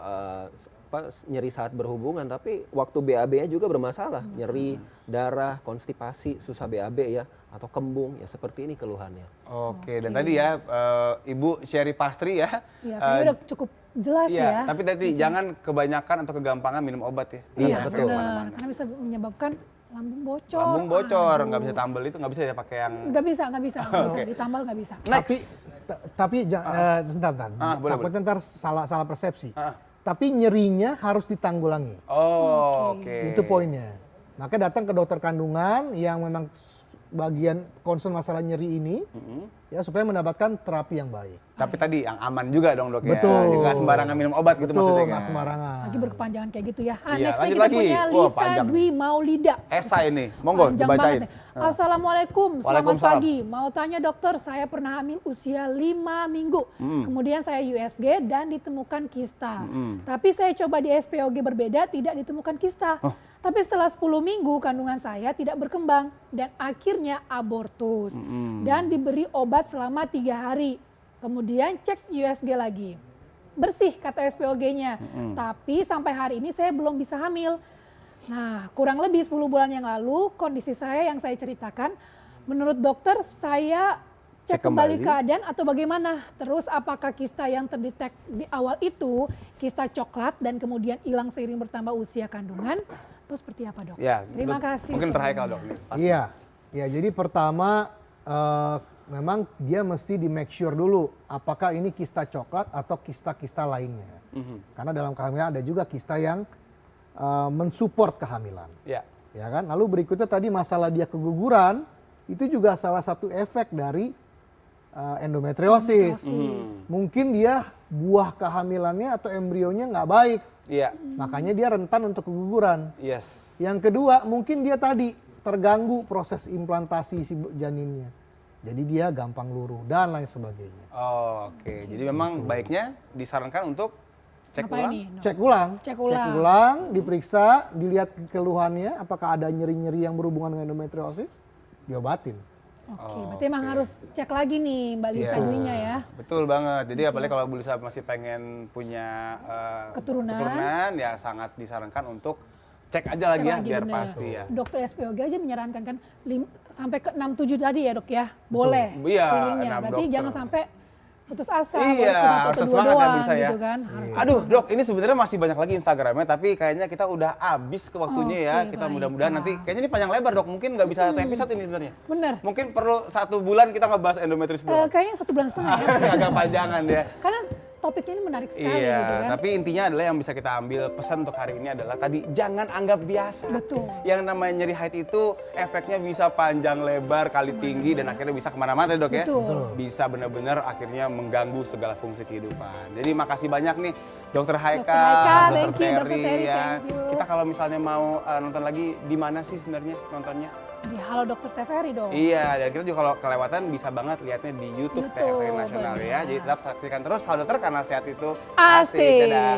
nyeri saat berhubungan, tapi waktu BAB-nya juga bermasalah, nyeri, darah, konstipasi, susah BAB ya, atau kembung, ya seperti ini keluhannya. Oke, dan tadi ya Ibu Sherry Pastri ya. Ya, kayaknya udah cukup jelas Iya, ya. tapi tadi jangan kebanyakan atau kegampangan minum obat ya. Iya, betul. Benar, karena bisa menyebabkan lambung bocor. Lambung bocor, Aduh. nggak bisa tambel itu nggak bisa ya pakai yang. Nggak bisa, nggak bisa. Ditambal nggak bisa. Next. Tapi bentar. Boleh, Takutnya ntar salah persepsi. Ah. Tapi nyerinya harus ditanggulangi. Oh, oke. Itu poinnya. Maka datang ke dokter kandungan yang memang bagian concern masalah nyeri ini, ya supaya mendapatkan terapi yang baik. Tapi tadi yang aman juga dong dok ya. Betul. Nggak sembarangan minum obat gitu maksudnya Nggak kan. sembarangan. Lagi berkepanjangan kayak gitu ya. Iya, Nextnya lanjut kita lagi. punya Wah, Lisa panjang. Dwi Maulida. Esai ini, monggo Panjang dibacain. banget nih. Assalamualaikum, selamat Waalaikumsalam. pagi. Mau tanya dokter, saya pernah hamil usia 5 minggu. Kemudian saya USG dan ditemukan kista. Tapi saya coba di SPOG berbeda, tidak ditemukan kista. Tapi setelah 10 minggu kandungan saya tidak berkembang dan akhirnya abortus. Dan diberi obat selama 3 hari. Kemudian cek USG lagi. Bersih kata SPOG-nya. Tapi sampai hari ini saya belum bisa hamil. Nah, kurang lebih 10 bulan yang lalu kondisi saya yang saya ceritakan, menurut dokter saya cek Cek kembali kembali. keadaan atau bagaimana? Terus apakah kista yang terdetek di awal itu kista coklat dan kemudian hilang seiring bertambah usia kandungan? Terus seperti apa dok? Ya, Terima kasih. Mungkin terakhir sebelumnya. dok nih. Pasti. Iya, ya jadi pertama memang dia mesti di make sure dulu apakah ini kista coklat atau kista-kista lainnya. Karena dalam kehamilan ada juga kista yang mensupport kehamilan. Ya. Ya kan? Lalu berikutnya tadi masalah dia keguguran, itu juga salah satu efek dari endometriosis. Mungkin dia buah kehamilannya atau embrionya nggak baik, Iya. makanya dia rentan untuk keguguran. Yes. Yang kedua, mungkin dia tadi terganggu proses implantasi si janinnya. Jadi dia gampang luruh dan lain sebagainya. Oh, oke. Jadi memang baiknya disarankan untuk cek Apa ulang. ini? Dok? Cek ulang. Cek ulang. Diperiksa, dilihat keluhannya, apakah ada nyeri-nyeri yang berhubungan dengan endometriosis, diobatin. Oke, berarti emang harus cek lagi nih Mbak Lisa Iya. Dwi-nya ya. Betul banget. Jadi apalagi kalau Bu Lisa masih pengen punya Keturunan. ya sangat disarankan untuk cek aja lagi ya biar bener. pasti ya. Dokter SPOG aja menyarankan kan sampai ke 67 tadi ya dok ya, boleh Iya, pilihnya. 6 Berarti dokter. jangan sampai putus asa, Iya, satu harus atau dua semangat ya, doang Bu Lisa ya. gitu kan. Harus Aduh dok, ini sebenarnya masih banyak lagi Instagramnya, tapi kayaknya kita udah habis ke waktunya ya. Oke, Kita mudah-mudahan baiklah. nanti, kayaknya ini panjang lebar dok, mungkin nggak bisa satu episode ini sebenarnya. Bener. Mungkin perlu 1 bulan kita ngebahas endometriosis doang. Kayaknya 1,5 bulan ya. Agak panjangan ya. Karena topiknya ini menarik sekali Iya, gitu kan. tapi intinya adalah yang bisa kita ambil pesan untuk hari ini adalah tadi jangan anggap biasa. Betul. Yang namanya nyeri haid itu efeknya bisa panjang lebar, kali tinggi dan akhirnya bisa kemana-mana dok ya. Betul. Bisa benar-benar akhirnya mengganggu segala fungsi kehidupan. Jadi makasih banyak nih Dokter Haika, Haika, Dokter thank you, Dr. Terry Terry, ya. thank you. Kita kalau misalnya mau nonton lagi di mana sih sebenarnya nontonnya? Di Halo Dokter TVRI dong. Iya, dan kita juga kalau kelewatan bisa banget lihatnya di YouTube YouTube, TVRI Nasional ya. benar. Jadi tetap saksikan terus Halo Dokter karena sehat itu Asik. Dadah.